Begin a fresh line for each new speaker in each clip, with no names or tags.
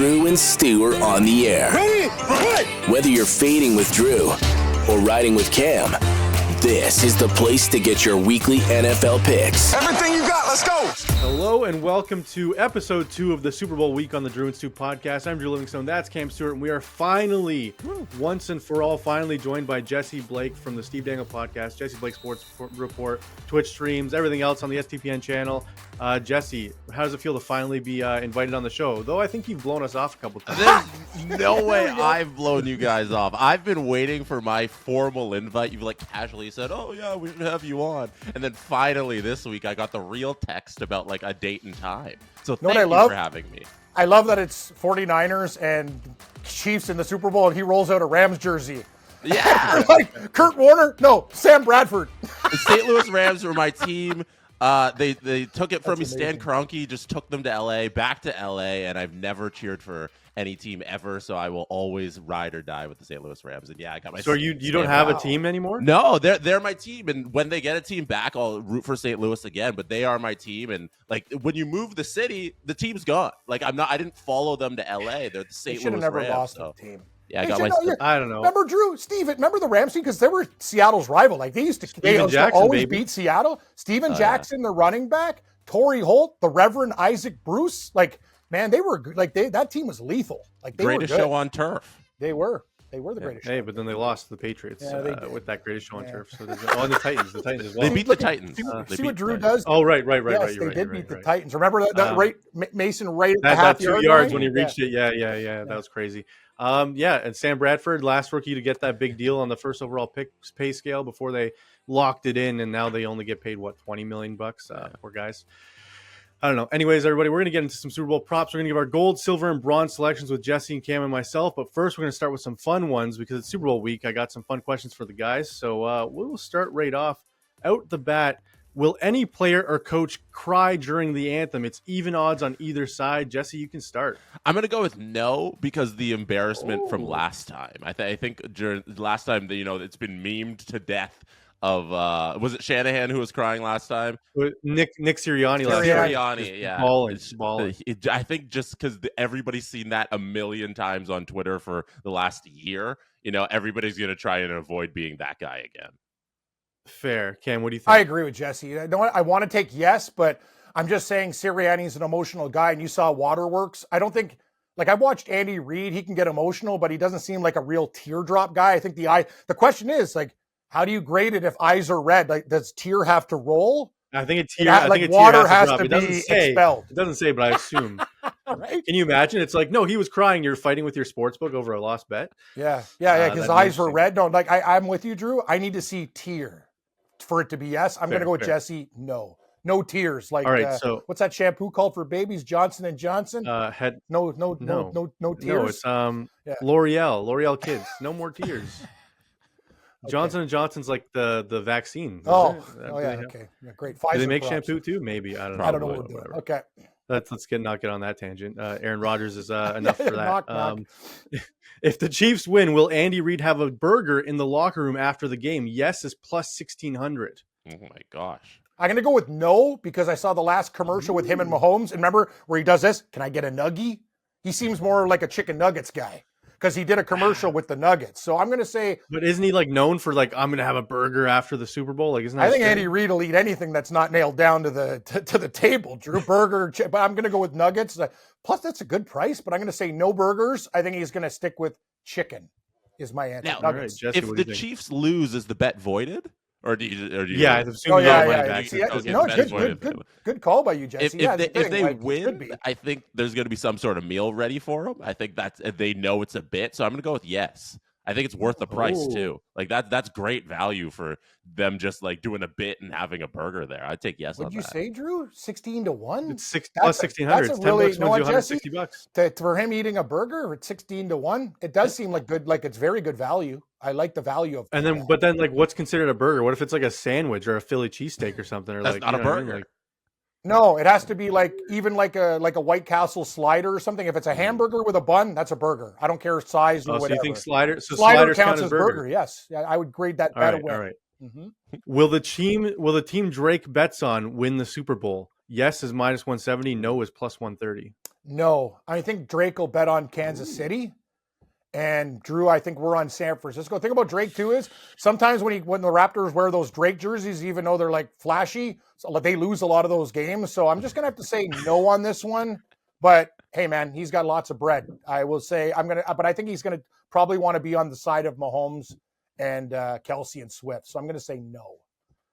Drew and Stu are on the air.
Ready? Right.
Whether you're fading with Drew or riding with Cam, this is the place to get your weekly NFL picks.
Everything you got, let's go.
Hello and welcome to episode 2 of the Super Bowl week on the Drew and Stu podcast. I'm Drew Livingstone, that's Cam Stewart, and we are finally, once and for all, joined by Jesse Blake from the Steve Dangle podcast, Jesse Blake Sports Report, Twitch streams, everything else on the STPN channel. Jesse, how does it feel to finally be invited on the show? Though I think you've blown us off a couple times.
There's no way I've blown you guys off. I've been waiting for my formal invite. You've casually said, oh yeah, we should have you on. And then finally this week I got the real text about a date and time. So thank you for having me.
I love that it's 49ers and Chiefs in the Super Bowl and he rolls out a Rams jersey.
Yeah.
Kurt Warner? No, Sam Bradford.
The St. Louis Rams were my team. They took it from me.
Amazing.
Stan Kroenke just took them to LA, back to LA, and I've never cheered for any team ever, so I will always ride or die with the St. Louis Rams. And yeah, I got my.
So you don't have a team anymore?
No, they're my team, and when they get a team back, I'll root for St. Louis again. But they are my team, and when you move the city, the team's gone. I didn't follow them to LA. They're the St. Louis
never
Rams.
lost
So.
the team.
Yeah,
I don't know.
Remember Drew, Steve? Remember the Rams team because they were Seattle's rival. They used to always beat Seattle. Steven Jackson, the running back, Torrey Holt, the Reverend Isaac Bruce. Man, they were good. That team was lethal. They
greatest
were good.
show on turf.
They were the greatest.
Hey, but then they lost to the Patriots with that greatest show on turf. So and the Titans as well.
They beat the Titans.
See what Drew does?
Oh, right.
Yes, they did beat the Titans. Remember that Mason right at the
that
half
2 yards when he reached it. Yeah. That was crazy. And Sam Bradford, last rookie to get that big deal on the first overall pay scale before they locked it in, and now they only get paid $20 million. Poor guys. I don't know. Anyways, everybody, we're going to get into some Super Bowl props. We're going to give our gold, silver, and bronze selections with Jesse and Cam and myself. But first, we're going to start with some fun ones because it's Super Bowl week. I got some fun questions for the guys. So we'll start right off. Out the bat, will any player or coach cry during the anthem? It's even odds on either side. Jesse, you can start.
I'm going to go with no because the embarrassment from last time. I think during last time, it's been memed to death. Of was it Shanahan who was crying last time?
Nick Sirianni last time.
Sirianni, yeah.
Balling.
I think just because everybody's seen that a million times on Twitter for the last year, everybody's going to try and avoid being that guy again.
Fair. Cam, what do you think?
I agree with Jesse. I want to take yes, but I'm just saying Sirianni's an emotional guy, and you saw Waterworks. I don't think. I watched Andy Reid. He can get emotional, but he doesn't seem like a real teardrop guy. I think the question is how do you grade it if eyes are red? Does tear have to roll?
I think
water has to be expelled.
It doesn't say, but I assume.
Right?
Can you imagine? It's no, he was crying. You're fighting with your sportsbook over a lost bet.
Yeah. His eyes were red. No, I'm with you, Drew. I need to see tear for it to be yes. I'm going to go with Jesse. No tears.
All right. So
what's that shampoo called for babies? Johnson & Johnson.
No
tears.
No, it's L'Oreal Kids. No more tears. Okay. Johnson & Johnson's the vaccine.
Okay. Yeah, great. Pfizer
do they make shampoo too? Maybe. I don't know.
I don't know what we're doing. Okay.
Let's not get on that tangent. Aaron Rodgers is enough for that.
knock.
If the Chiefs win, will Andy Reid have a burger in the locker room after the game? Yes is plus 1,600.
Oh my gosh.
I'm going to go with no because I saw the last commercial with him and Mahomes. And remember where he does this? Can I get a nuggie? He seems more like a chicken nuggets guy. Because he did a commercial with the Nuggets, so I'm going to say.
But isn't he known for I'm going to have a burger after the Super Bowl? Isn't that?
I think Andy Reid will eat anything that's not nailed down to the table. Drew burger, but I'm going to go with Nuggets. Plus, that's a good price. But I'm going to say no burgers. I think he's going to stick with chicken. Is my answer.
Now, right, Jesse, if the Chiefs lose, is the bet voided? Or do you
yeah, I'm assuming
good call by you, Jesse.
If they win, I think there's going to be some sort of meal ready for them. I think they know it's a bit, so I'm going to go with yes. I think it's worth the price too. That's great value for them just doing a bit and having a burger there. I'd take yes on that.
Would you say, Drew? 16-1?
It's plus 1,600. It's $10 wins you $160.
For him eating a burger at 16-1, it does seem good. It's very good value. I like the value of.
And then, what's considered a burger? What if it's a sandwich or a Philly cheesesteak or something? Or
that's not a burger.
No, it has to be even like a White Castle slider or something. If it's a hamburger with a bun, that's a burger. I don't care size or whatever.
So you think sliders
counts as burger? Yes, I would grade that better.
All right. Mm-hmm. Will the team Drake bets on win the Super Bowl? Yes is minus 170. No is plus 130.
No. I think Drake will bet on Kansas City. And Drew, I think we're on San Francisco. The thing about Drake too is sometimes when the Raptors wear those Drake jerseys, even though they're like flashy, so they lose a lot of those games. So I'm just gonna have to say no on this one. But hey, man, he's got lots of bread. I will say but I think he's gonna probably want to be on the side of Mahomes and Kelsey and Swift. So I'm gonna say no.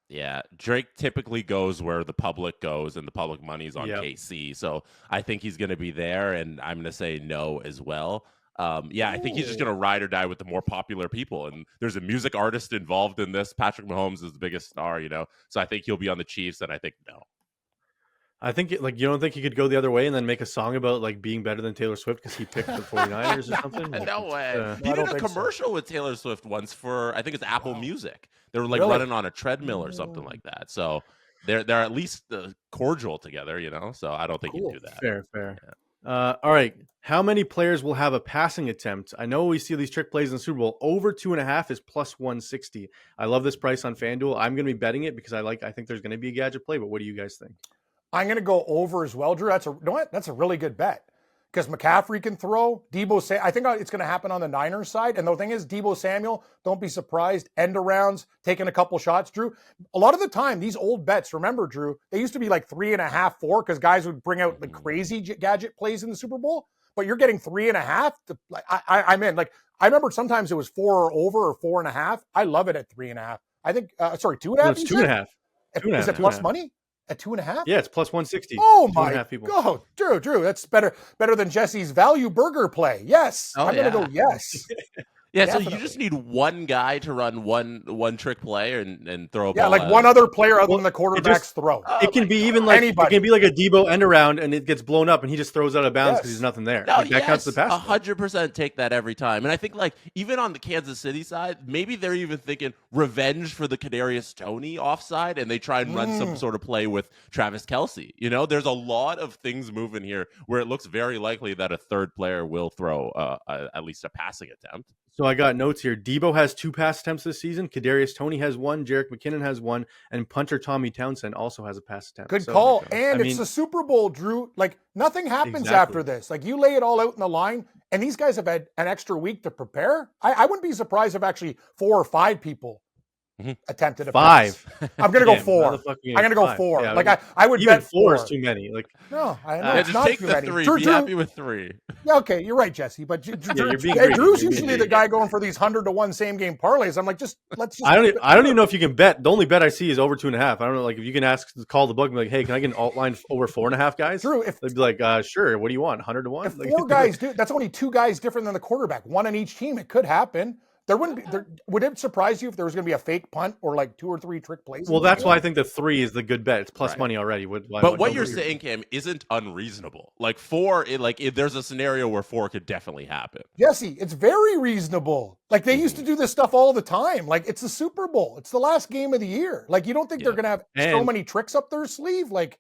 Yeah, Drake typically goes where the public goes, and the public money's on KC. So I think he's going to be there, and I'm going to say no as well. I think he's just going to ride or die with the more popular people. And there's a music artist involved in this. Patrick Mahomes is the biggest star, So I think he'll be on the Chiefs, and I think no.
I think you don't think he could go the other way and then make a song about like being better than Taylor Swift because he picked the 49ers or something?
No way. He did a commercial with Taylor Swift once for, I think it's Apple Music. They were like running on a treadmill or something like that. So they're at least cordial together, So I don't think he'd do that.
Fair. Yeah. All right. How many players will have a passing attempt? I know we see these trick plays in the Super Bowl. Over 2.5 is plus 160. I love this price on FanDuel. I'm going to be betting it because I think there's going to be a gadget play. But what do you guys think?
I'm going to go over as well, Drew. That's a really good bet because McCaffrey can throw. I think it's going to happen on the Niners side. And the thing is, Deebo Samuel, don't be surprised, end arounds, taking a couple shots, Drew. A lot of the time, these old bets, remember, Drew, they used to be like 3.5, 4, because guys would bring out the crazy gadget plays in the Super Bowl. But you're getting 3.5. I'm in. Like, I remember sometimes it was 4 or over or 4.5. I love it at 3.5. I think, 2.5.
No, it's 2.5.
Is it plus money? At 2.5?
Yeah, it's plus 160.
Oh my God, Drew, that's better than Jesse's value burger play. Yes, I'm gonna go yes.
Yeah, definitely. So you just need one guy to run one trick play and throw a ball.
Yeah, like one other player other than the quarterback's throw.
It can be even like anybody. It can be like a Debo end around and it gets blown up and he just throws out of bounds because there's nothing there.
No,
that counts the pass.
100% take that every time. And I think like even on the Kansas City side, maybe they're even thinking revenge for the Kadarius Toney offside and they try and run some sort of play with Travis Kelce. There's a lot of things moving here where it looks very likely that a third player will throw at least a passing attempt.
So I got notes here. Debo has 2 pass attempts this season. Kadarius Toney has 1. Jerick McKinnon has 1. And punter Tommy Townsend also has a pass attempt.
Good call. And it's the Super Bowl, Drew. Like, nothing happens after this. Like, you lay it all out in the line, and these guys have had an extra week to prepare. I wouldn't be surprised if actually 4 or 5 people attempted a
5.
Pass. I'm going to go 4. I'm going to go 4. Yeah, like, I would bet
4 is too many. Like,
no, I know.
Just take the 3. Be happy with 3.
Yeah, okay, you're right, Jesse. But Drew's usually the guy going for these 100-to-1 same game parlays. I'm like, let's just.
I don't even know if you can bet. The only bet I see is over 2.5. I don't know, like if you can call the book and be like, hey, can I get an alt line over 4.5 guys?
Drew,
they'd be like, sure. What do you want? 100-to-1?
If 4 guys do, that's only 2 guys different than the quarterback. 1 on each team. It could happen. There wouldn't be. Would it surprise you if there was going to be a fake punt or like 2 or 3 trick plays?
Well, that's why I think the 3 is the good bet. It's plus money already.
But what you're saying, Cam, isn't unreasonable. Like 4, there's a scenario where 4 could definitely happen.
Jesse, it's very reasonable. Like they used to do this stuff all the time. Like it's the Super Bowl. It's the last game of the year. Like you don't think they're going to have so many tricks up their sleeve? Like,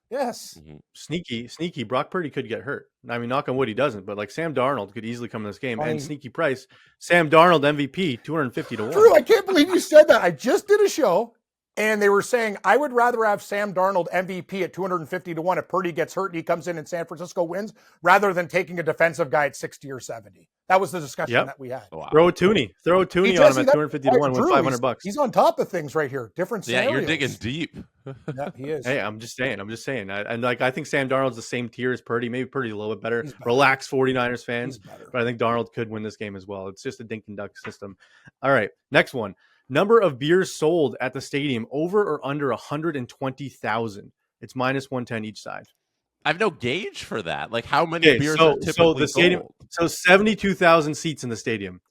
yes.
Sneaky. Brock Purdy could get hurt. I mean, knock on wood, he doesn't. But like Sam Darnold could easily come in this game. And sneaky price, Sam Darnold MVP, 250-1.
Drew, I can't believe you said that. I just did a show, and they were saying I would rather have Sam Darnold MVP at 250-1 if Purdy gets hurt and he comes in and San Francisco wins, rather than taking a defensive guy at 60 or 70. That was the discussion that we had.
Wow. Throw a Tooney on him at 250-1 with $500.
He's on top of things right here. Different scenarios.
Yeah, you're digging deep.
Yeah, he is.
Hey, I'm just saying. I think Sam Darnold's the same tier as Purdy. Maybe Purdy's a little bit better. Relax, 49ers fans. But I think Darnold could win this game as well. It's just a dink and duck system. All right, next one. Number of beers sold at the stadium, over or under 120,000. It's minus 110 each side.
I have no gauge for that. Like how many beers are typically
stadium
sold?
So 72,000 seats in the stadium.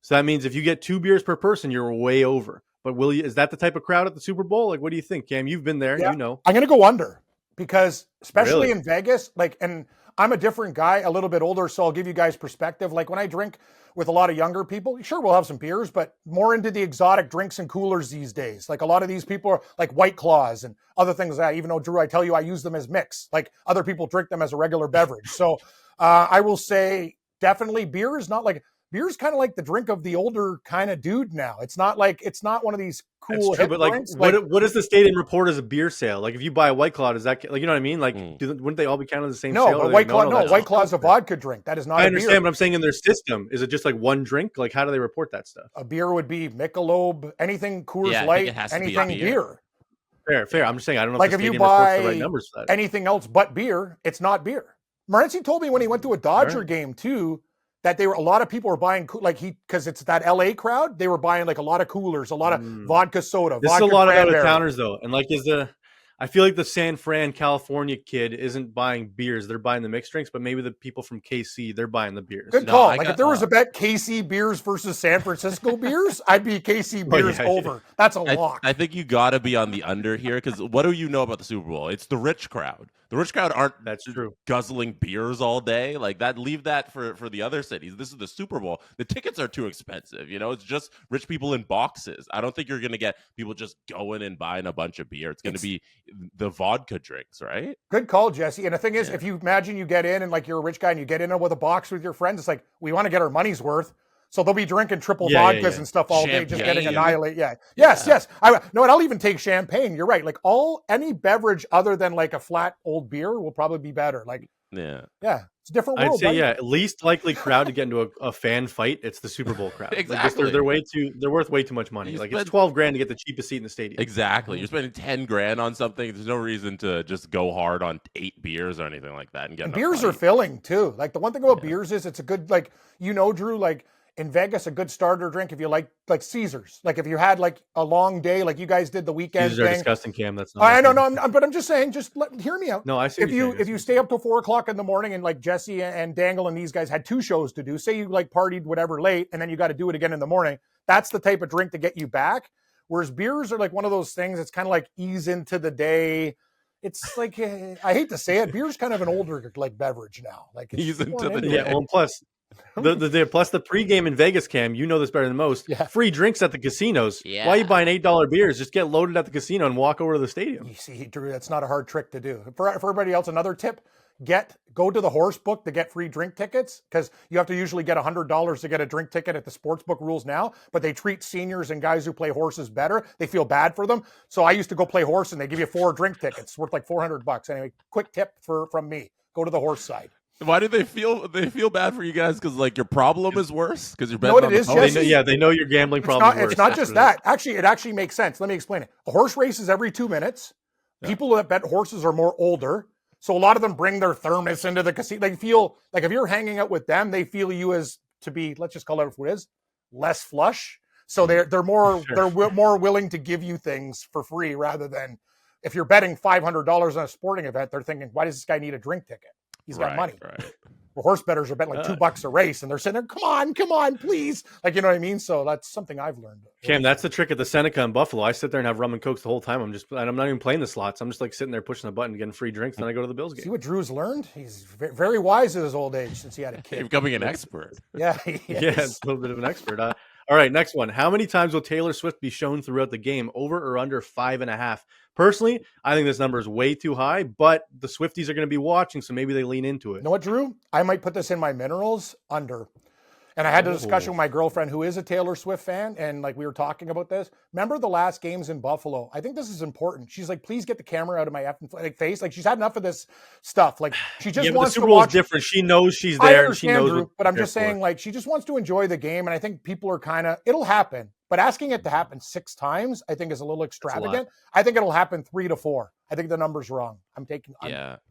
So that means if you get 2 beers per person, you're way over. But is that the type of crowd at the Super Bowl? Like, what do you think, Cam? You've been there, you know.
I'm going to go under because especially in Vegas, and I'm a different guy, a little bit older, so I'll give you guys perspective. Like when I drink with a lot of younger people, sure, we'll have some beers, but more into the exotic drinks and coolers these days. Like a lot of these people are like White Claws and other things like that, even though, Drew, I tell you, I use them as mix. Like other people drink them as a regular beverage. So I will say definitely beer is not like beer's kind of like the drink of the older kind of dude now. It's not one of these cool
That's true,
hip
but like,
drinks.
what does the stadium report as a beer sale? Like, if you buy a White Claw, does that like, you know what I mean? Like, wouldn't they all be counted the same
no,
sale?
but
Or
White
they,
Claw, no,
that's
White Claw's a vodka drink. That is not.
I
a
understand,
beer.
but I'm saying in their system, is it just like one drink? Like, how do they report that stuff?
A beer would be Michelob, anything Coors
Yeah, I think
Light,
it has to be a
anything beer.
Fair. I'm just saying, I don't know
Like
if
if
the
you
stadium reports the
buy
right numbers for that.
anything else but beer, it's not beer. Morency told me when he went to a Dodger game too, that a lot of people were buying because it's that LA crowd, they were buying like a lot of coolers, a lot of vodka soda.
This
vodka
is a lot of
cranberry.
out-of-towners though, and like I feel like the San Fran, California kid isn't buying beers; they're buying the mixed drinks. But maybe the people from KC, they're buying the beers.
Good call. If there was a bet, KC beers versus San Francisco beers, I'd be KC beers over. That's a lock.
I think you got to be on the under here because what do you know about the Super Bowl? It's the rich crowd. The rich crowd aren't guzzling beers all day like that. Leave that for the other cities. This is the Super Bowl. The tickets are too expensive. You know, it's just rich people in boxes. I don't think you're going to get people just going and buying a bunch of beer. It's going to be the vodka drinks, right?
Good call, Jesse. And the thing is, if you imagine you get in and like you're a rich guy and you get in with a box with your friends, it's like, we want to get our money's worth. So they'll be drinking triple vodkas and stuff all day, just getting annihilated. Yes. I'll even take champagne. You're right. Like any beverage other than like a flat old beer will probably be better. Like, it's a different world.
I'd say, least likely crowd to get into a fan fight. It's the Super Bowl crowd.
Exactly.
They're worth way too much money. Like, it's $12,000 to get the cheapest seat in the stadium.
Exactly. You're spending $10,000 on something. There's no reason to just go hard on 8 beers or anything like that and get.
And beers are filling too. Like the one thing about beers is it's a good, like, Drew, like in Vegas, a good starter drink if you like Caesars. Like if you had like a long day, like you guys did the weekend
Caesars
thing.
are disgusting, Cam. That's not.
I know, but I'm just saying, hear me out.
No, I see.
If you stay up till 4:00 in the morning and like Jesse and Dangle and these guys had 2 shows to do, say you like partied whatever late and then you got to do it again in the morning. That's the type of drink to get you back. Whereas beers are like one of those things. It's kind of like ease into the day. It's like I hate to say it, beer's kind of an older like beverage now. Like
ease into the day.
Yeah, well, plus the pregame in Vegas, Cam, you know this better than most.
Yeah.
Free drinks at the casinos.
Yeah.
Why are you buying $8 beers? Just get loaded at the casino and walk over to the stadium.
You see, Drew, that's not a hard trick to do. For everybody else, another tip: go to the horse book to get free drink tickets, because you have to usually get $100 to get a drink ticket at the sports book rules now, but they treat seniors and guys who play horses better. They feel bad for them. So I used to go play horse and they give you 4 drink tickets worth like $400. Anyway, quick tip from me: go to the horse side.
Why do they feel bad for you guys? Because like your problem is worse because you're betting
what
on
it is,
the pony?
Jesse?
They know your gambling problem is worse.
It's not just that. Actually, it actually makes sense. Let me explain it. A horse race is every 2 minutes. People that bet horses are more older. So a lot of them bring their thermos into the casino. They feel like if you're hanging out with them, they feel you as to be, let's just call it what it is, less flush. So they're more more willing to give you things for free rather than if you're betting $500 on a sporting event, they're thinking, why does this guy need a drink ticket? He's got money.
Right.
Well, horse bettors are betting like $2 a race, and they're sitting there, come on, please. Like, you know what I mean? So that's something I've learned.
Cam, that's the trick at the Seneca in Buffalo. I sit there and have rum and cokes the whwhole time. I'm not even playing the slots. I'm just like sitting there pushing the button, getting free drinks, then I go to the Bills game.
See what Drew's learned? He's very wise at his old age since he had a kid.
You're becoming an expert.
Yeah,
it's a little bit of an expert. All right, next one. How many times will Taylor Swift be shown throughout the game? Over or under 5.5? Personally, I think this number is way too high, but the Swifties are going to be watching, so maybe they lean into it.
You know what, Drew? I might put this in my minerals under. And I had a discussion with my girlfriend who is a Taylor Swift fan, and like we were talking about this. Remember the last games in Buffalo? I think this is important. She's like, please get the camera out of my effing face. Like she's had enough of this stuff. Like she just wants
the Super
to
Bowl
watch.
is different. She knows she's
I
there.
understand,
and she knows
Drew, but I'm just saying, like, she just wants to enjoy the game, and I think people are kind of. It'll happen, but asking it to happen 6 times, I think, is a little extravagant. I think it'll happen 3 to 4. I think the number's wrong. I'm taking.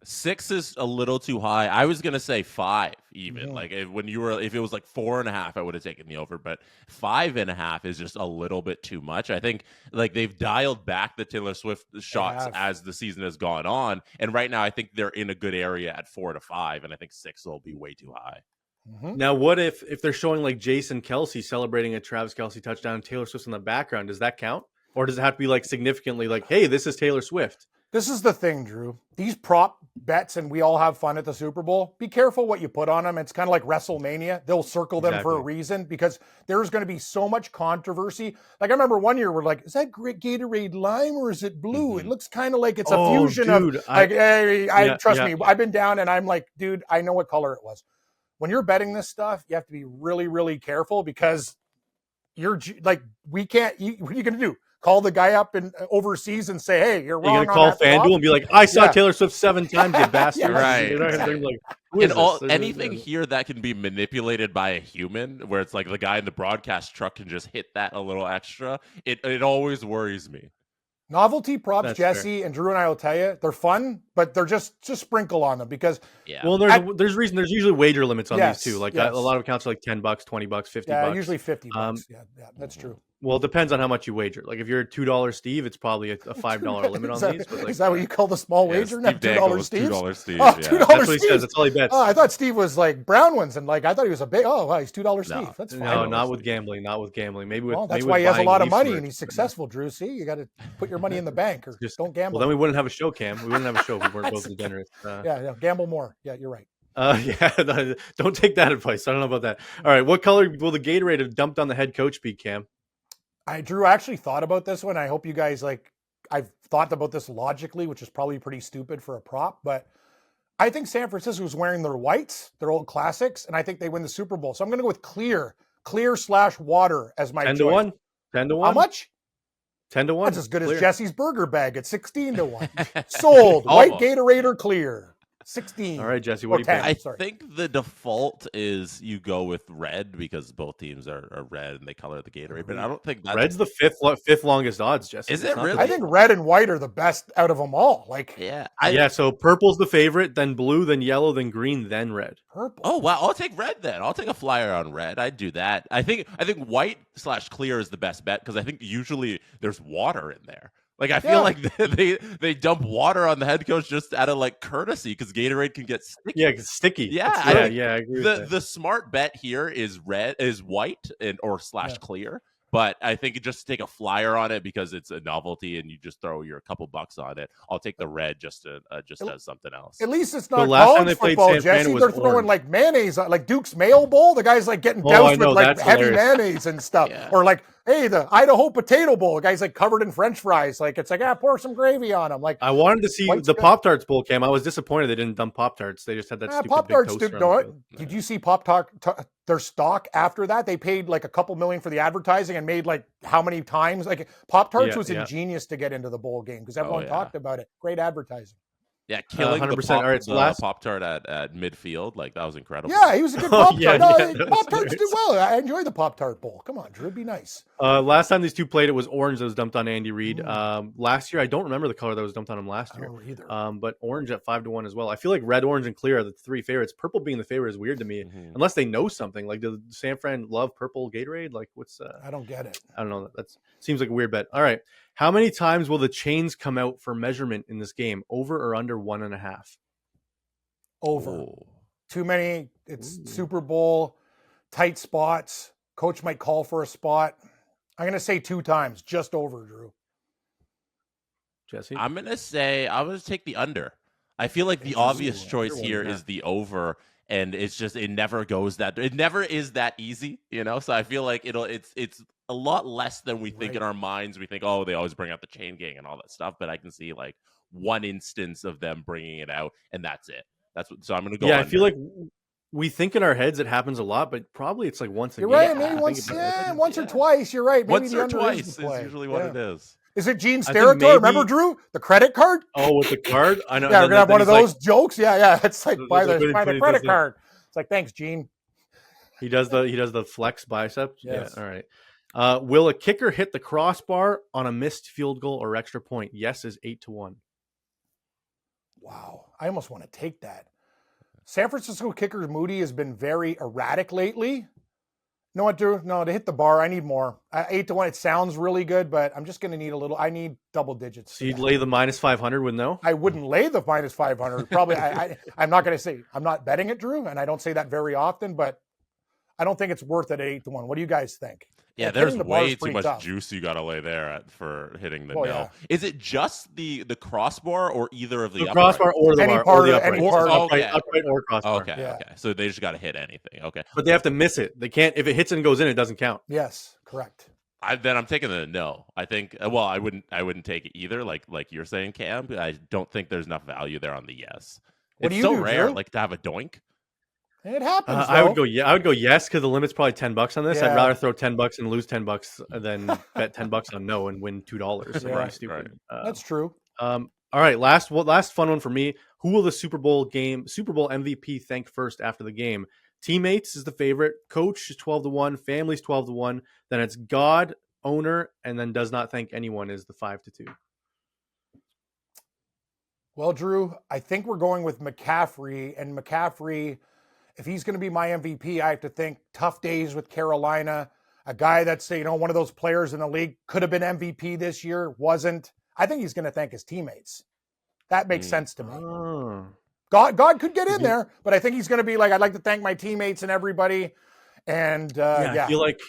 6 is a little too high. I was gonna say 5 even. Like if it was like 4.5, I would have taken the over. But 5.5 is just a little bit too much. I think like they've dialed back the Taylor Swift shots as the season has gone on, and right now I think they're in a good area at 4 to 5, and I think 6 will be way too high.
Now, what if they're showing like Jason Kelsey celebrating a Travis Kelsey touchdown, Taylor Swift in the background? Does that count? Or does it have to be like significantly like, hey, this is Taylor Swift?
This is the thing, Drew. These prop bets, and we all have fun at the Super Bowl. Be careful what you put on them. It's kind of like WrestleMania. They'll circle them for a reason because there's going to be so much controversy. Like I remember one year we're like, is that great Gatorade lime or is it blue? It looks kind of like it's a fusion of like, trust me, I've been down and I'm like, dude, I know what color it was. when you're betting this stuff, you have to be really, really careful because you're like, what are you going to do? Call the guy up in overseas and say, "Hey, you're wrong."
You're gonna call FanDuel and be like, "I saw Taylor Swift 7 times, you bastard!"
Right.
You're not gonna be like, "Who
And
is this?"
anything here that can be manipulated by a human, where it's like the guy in the broadcast truck can just hit that a little extra, it always worries me.
Novelty props,
That's
Jesse and Drew and I will tell you, they're fun, but they're just sprinkle on them because
well, there's reason there's usually wager limits on these too. Like a lot of accounts are like $10, $20, $50.
Yeah, usually $50. Yeah, that's true.
Well, it depends on how much you wager. Like if you're a $2 Steve, it's probably a $5 limit on these. But like,
is that what you call the small wager?
Steve
$2 Steve?
$2 Steve.
Oh, $2
That's what he
Steve.
says. That's all he bets.
Oh, I thought Steve was like brown ones, and like I thought he was a big. Oh, wow, he's $2 Steve. That's fine.
No, not with gambling. Not with gambling. Maybe with.
Well, that's
maybe
why
with
he has a lot of
Leafs
money
merch,
and he's successful. Drew, see, you got to put your money in the bank or just don't gamble.
Well, then we wouldn't have a show, Cam. We wouldn't have a show if we weren't both degenerates.
Yeah, gamble more. Yeah, you're right.
Yeah, don't take that advice. I don't know about that. All right, what color will the Gatorade have dumped on the head coach be, Cam?
Drew, I actually thought about this one. I hope you guys I've thought about this logically, which is probably pretty stupid for a prop, but I think San Francisco's wearing their whites, their old classics, and I think they win the Super Bowl. So I'm going to go with clear/water as my
10
choice.
to 1. 10 to 1.
How much?
10 to 1.
That's as good
clear.
as Jesse's burger bag at 16 to 1. Sold. White Gatorade or clear. 16.
All right, Jesse, what do you
10,
think?
I think the default is you go with red because both teams are red and they color the Gatorade, but I don't think that's...
Red's the fifth longest odds, Jesse.
Is it really?
I think red and white are the best out of them all.
Yeah.
So purple's the favorite, then blue, then yellow, then green, then red.
Purple.
Oh wow, I'll take red then. I'll take a flyer on red. I'd do that. I think white/clear is the best bet because I think usually there's water in there. Like I feel like they dump water on the head coach just out of like courtesy because Gatorade can get sticky.
Yeah, it's sticky.
Yeah,
I agree with that.
The smart bet here is white or / clear. But I think just take a flyer on it because it's a novelty and you just throw your couple bucks on it. I'll take the red just as something else.
At least it's not
last time
college
they played
football,
San
Jesse.
Fran, it was
They're throwing
orange.
like mayonnaise, like Duke's Mayo Bowl. The guy's like getting doused with like
that's
heavy
hilarious.
mayonnaise and stuff. Or like, hey, the Idaho Potato Bowl. The guy's like covered in French fries. Like it's like, pour some gravy on them. Like
I wanted to see the Pop-Tarts Bowl, Cam. I was disappointed they didn't dump Pop-Tarts. They just had that stupid
Pop-Tarts.
big toaster.
Did you see Pop-Tart? Their stock after that, they paid like a couple million for the advertising and made like how many times? Like Pop-Tarts was ingenious to get into the bowl game because everyone talked about it. Great advertising.
Yeah, killing 100%.
All right, so
the Pop-Tart at midfield, like that was incredible.
Yeah, he was a good Pop-Tart. Pop-Tarts
hilarious.
do well. I enjoy the Pop-Tart Bowl. Come on, Drew, be nice.
Last time these two played, it was orange that was dumped on Andy Reid. Last year, I don't remember the color that was dumped on him last year.
Either.
But orange at 5 to 1 as well. I feel like red, orange, and clear are the three favorites. Purple being the favorite is weird to me, unless they know something. Like, does San Fran love purple Gatorade? Like, what's?
I don't get it.
I don't know. That seems like a weird bet. All right, how many times will the chains come out for measurement in this game? Over or under 1.5?
Over.
Oh.
Too many. It's Super Bowl, tight spots. Coach might call for a spot. I'm going to say 2 times, just over, Drew.
Jesse?
I'm going to take the under. I feel like the obvious choice here is the over, and it never is that easy, you know? So I feel like it's a lot less than we think in our minds. We think, oh, they always bring out the chain gang and all that stuff, but I can see like one instance of them bringing it out, and that's it. So I'm going to go.
Yeah,
under.
I feel like we think in our heads it happens a lot, but probably it's like once a game.
You're right. Maybe once or twice. You're right. Maybe
once
the
or
under
twice
is the play.
usually what it is.
Is it Gene's
I think
territory?
maybe-
Remember, Drew? The credit card?
Oh, with the card? I know.
Yeah, we're going to have one of
Then he's
those jokes. Yeah. It's like, buy
Those
the
are good
credit
things.
card. It's like, thanks, Gene.
He does the flex bicep.
Yes.
Yeah. All right. Will a kicker hit the crossbar on a missed field goal or extra point? Yes is 8 to 1.
Wow. I almost want to take that. San Francisco kicker Moody has been very erratic lately. You know what, Drew? No, to hit the bar, I need more. 8 to 1, it sounds really good, but I'm just going to need a little. I need double digits.
So you'd lay the minus 500 with no?
I wouldn't lay the minus 500. Probably, I'm not going to say, I'm not betting it, Drew, and I don't say that very often, but I don't think it's worth it at 8 to 1. What do you guys think?
Yeah,
Like,
there's
hitting the bar is
way too
pretty
much
tough.
juice you got to lay there for hitting the
Oh,
nail.
yeah.
Is it just the crossbar or either of the
The
upright?
crossbar or the
Any
bar
part
or the
of-
upright.
any part of-
Upright or crossbar.
Okay,
Yeah.
okay. So they just got to hit anything. Okay.
But they have to miss it. They can't. If it hits and goes in, it doesn't count.
Yes, correct.
Then I'm taking the no. I think. Well, I wouldn't take it either. Like you're saying, Cam. I don't think there's enough value there on the yes.
What
It's
do you
so
do,
rare,
Drew?
like to have a doink.
It happens.
I would go. Yeah, I would go yes because the limit's probably $10 on this.
Yeah.
I'd rather throw $10 and lose $10 than bet $10 on no and win $2.
Yeah.
Right, stupid.
That's true.
All right, last fun one for me. Who will the Super Bowl MVP thank first after the game? Teammates is the favorite. Coach is 12-1. Family's 12-1. Then it's God, owner, and then does not thank anyone is the 5-2.
Well, Drew, I think we're going with McCaffrey. And McCaffrey, if he's going to be my MVP, I have to think tough days with Carolina. A guy that's, one of those players in the league could have been MVP this year, wasn't. I think he's going to thank his teammates. That makes sense to me.
Oh.
God could get in there, but I think he's going to be like, I'd like to thank my teammates and everybody. And
I feel like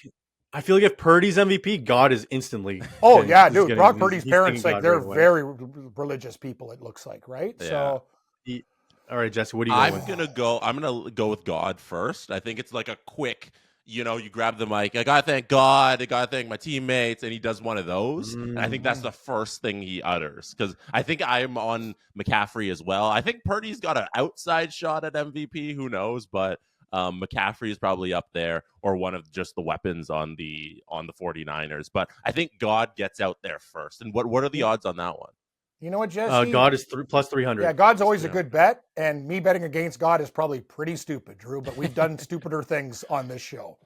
if Purdy's MVP, God is instantly.
Oh yeah, dude. Brock Purdy's parents, like they're very religious people. It looks like, right?
Yeah.
So,
all right, Jesse, what do you?
I'm gonna go with God first. I think it's like a quick. You grab the mic. I gotta thank God. I gotta thank my teammates, and he does one of those. And I think that's the first thing he utters because I think I'm on McCaffrey as well. I think Purdy's got an outside shot at MVP. Who knows? But McCaffrey is probably up there, or one of just the weapons on the 49ers. But I think God gets out there first. And what are the odds on that one?
You know what, Jesse?
God is plus 300.
Yeah, God's always a good bet, and me betting against God is probably pretty stupid, Drew. But we've done stupider things on this show.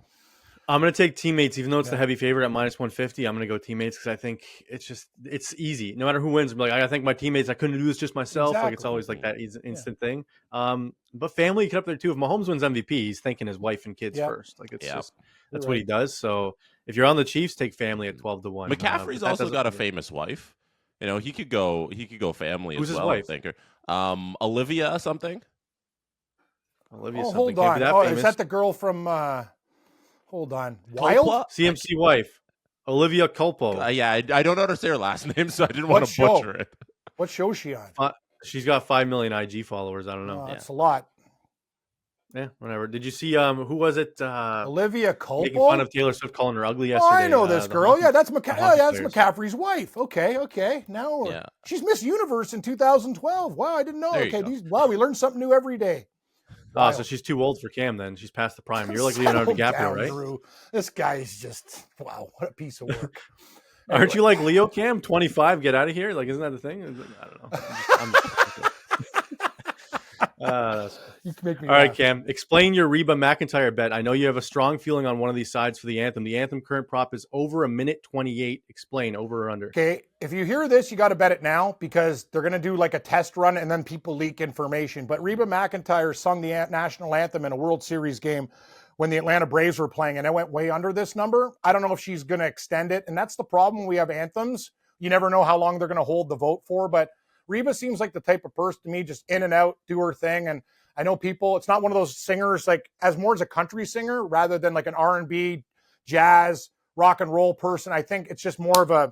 I'm going to take teammates, even though it's the heavy favorite at minus 150. I'm going to go teammates because I think it's easy. No matter who wins, I'm like, I got to thank my teammates. I couldn't do this just myself.
Exactly.
Like it's always like that instant thing. But family get up there too. If Mahomes wins MVP, he's thanking his wife and kids first. Like it's just that's what he does. So if you're on the Chiefs, take family at 12-1.
McCaffrey's also got a famous wife. He could go family
Who's
as well.
his wife?
I think Olivia something.
Olivia
Oh,
something.
hold on.
Can't be that
Is
famous.
that the girl from? Hold on. Wild?
CMC wife, Olivia Culpo.
Yeah, I don't know how to say her last name, so I didn't want to butcher it.
What show is she on?
She's got 5 million IG followers. I don't know.
That's a lot.
Yeah, whatever. Did you see who was it?
Olivia Culpo?
Making fun of Taylor Swift calling her ugly yesterday.
Oh, I know this girl. Yeah, that's
Hockey
that's
players.
McCaffrey's wife. Okay. Now she's Miss Universe in 2012. Wow, I didn't know.
There you
Okay,
go.
we learn something new every day.
Oh, so she's too old for Cam then. She's past the prime. You're like Leonardo DiCaprio, right?
Drew. This guy's just, wow, what a piece of work.
Aren't you like Leo Cam? 25, get out of here? Like, isn't that the thing? I don't know.
You can make me
All right,
laugh.
Cam, explain your Reba McEntire bet. I know you have a strong feeling on one of these sides for the Anthem. The Anthem current prop is over 1:28. Explain, over or under.
Okay, if you hear this, you got to bet it now because they're going to do like a test run and then people leak information. But Reba McEntire sung the national anthem in a World Series game when the Atlanta Braves were playing, and it went way under this number. I don't know if she's going to extend it, and that's the problem. We have anthems. You never know how long they're going to hold the vote for, but Reba seems like the type of person to me, just in and out, do her thing. And I know people, it's not one of those singers like as a country singer rather than like an R&B, jazz, rock and roll person. I think it's just more of a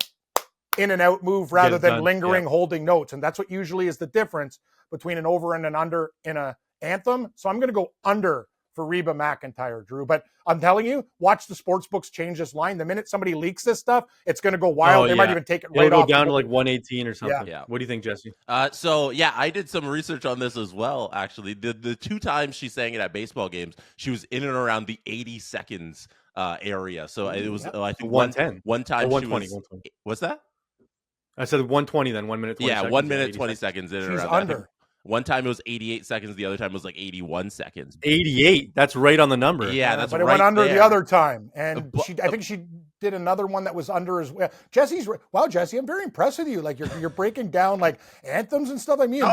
in and out move rather than lingering, holding notes. And that's what usually is the difference between an over and an under in a anthem. So I'm going to go under for Reba McEntire, Drew. But I'm telling you, watch the sports books change this line. The minute somebody leaks this stuff, it's going to go wild. They might even take it right
It'll
off.
go down to like 118 or something.
Yeah.
What do you think, Jesse?
I did some research on this as well, actually. The two times she sang it at baseball games, she was in and around the 80 seconds area. So it was, I think,
110.
One time
120,
she was...
120.
What's that?
I said 120 then, 1 minute 20 seconds.
1 minute, 20 seconds in and
She's
around that.
under.
One time it was 88 seconds. The other time it was like 81 seconds.
88. That's right on the number.
Yeah, that's
but it
right
went under
there.
the other time. And I think she did another one that was under as well. Wow, Jesse, I'm very impressed with you. Like you're breaking down like anthems and stuff. I mean,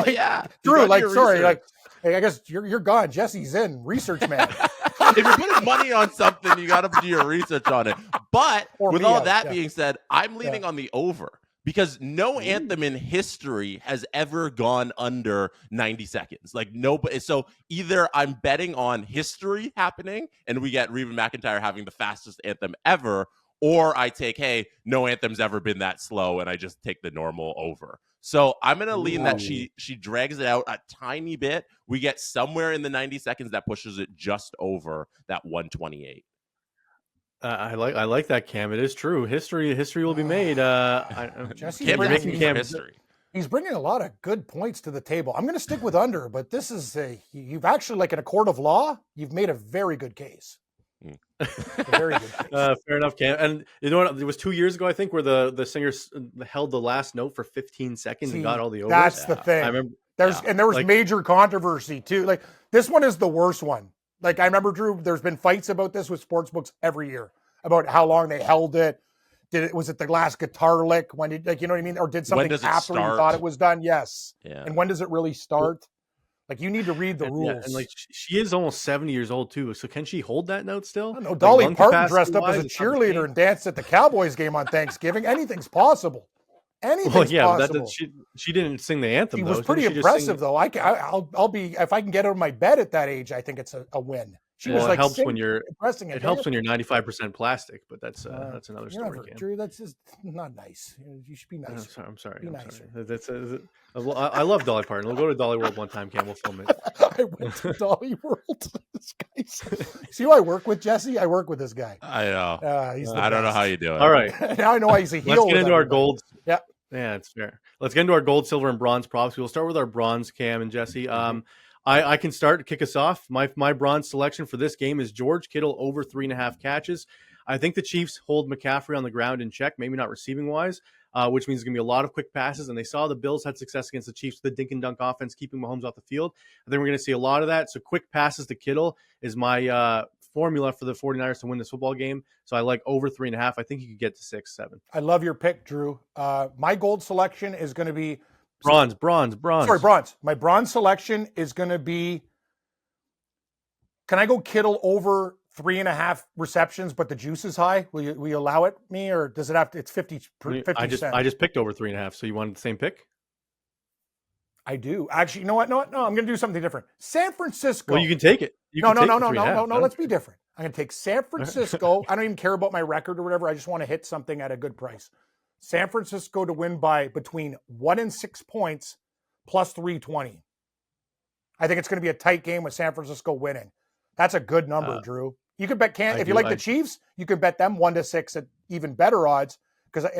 Drew, like, sorry, like, hey, I guess you're gone. Jesse's in, research man.
If you're putting money on something, you got to do your research on it. But with all that being said, I'm leaning on the over. Because no anthem in history has ever gone under 90 seconds. Like nobody. So either I'm betting on history happening and we get Reba McEntire having the fastest anthem ever, or I take, hey, no anthem's ever been that slow, and I just take the normal over. So I'm going to lean that she drags it out a tiny bit. We get somewhere in the 90 seconds that pushes it just over that 128.
I like that, Cam. It is true. History will be made.
Jesse's
We're making Cam
history.
He's bringing a lot of good points to the table. I'm going to stick with under, but this is you've actually, like in a court of law, you've made a very good case. A very good case.
Fair enough, Cam. And you know what? It was 2 years ago, I think, where the singers held the last note for 15 seconds and got all the overs.
That's the thing.
I remember.
There was major controversy too. Like this one is the worst one. Like I remember, Drew, there's been fights about this with sportsbooks every year about how long they held it. Was it the last guitar lick? When did, like, you know what I mean? Or did something after you thought it was done? Yes.
Yeah.
And when does it really start? Like you need to read the rules.
Yeah, and like she is almost 70 years old too. So can she hold that note still?
I don't know.
Like,
Dolly Parton dressed up as a cheerleader and danced at the Cowboys game on Thanksgiving. Anything's possible. Anything's possible.
She didn't sing the anthem.
She was pretty impressive though. I'll be, if I can get out of my bed at that age, I think it's a win. She was like,
it helps when you're
impressing.
It helps when you're 95% plastic, but that's another story.
Drew, that's just not nice. You should be nice.
I'm sorry.
Be
I'm
nicer.
sorry. I love Dolly Parton. We'll go to Dolly World one time, Cam. We'll film it.
I went to Dolly World. See who I work with, Jesse? I work with this guy.
I know.
I
don't know how you do it.
All right.
Now I know why he's a heel.
Let's get into our gold.
Yeah.
Yeah, it's fair. Let's get into our gold, silver, and bronze props. We'll start with our bronze, Cam and Jesse. I can start to kick us off. My bronze selection for this game is George Kittle over 3.5 catches. I think the Chiefs hold McCaffrey on the ground in check, maybe not receiving wise, which means it's going to be a lot of quick passes. And they saw the Bills had success against the Chiefs with the dink and dunk offense, keeping Mahomes off the field. I think we're going to see a lot of that. So quick passes to Kittle is my formula for the 49ers to win this football game. So I like over 3.5. I think you could get to 6, 7.
I love your pick, Drew. My gold selection is going to be
Bronze.
Sorry, bronze. My bronze selection is going to be, can I go Kittle over 3.5 receptions, but the juice is high? Will you allow it me, or does it have to, it's 50%?
I just picked over 3.5. So you wanted the same pick?
I do. Actually, you know what? No, I'm going to do something different. San Francisco.
Well, you can take it.
No. Let's be different. I'm going to take San Francisco. I don't even care about my record or whatever. I just want to hit something at a good price. San Francisco to win by between 1 and 6 points plus 320. I think it's going to be a tight game with San Francisco winning. That's a good number, Drew. You could bet if you like the Chiefs, you could bet them 1 to 6 at even better odds.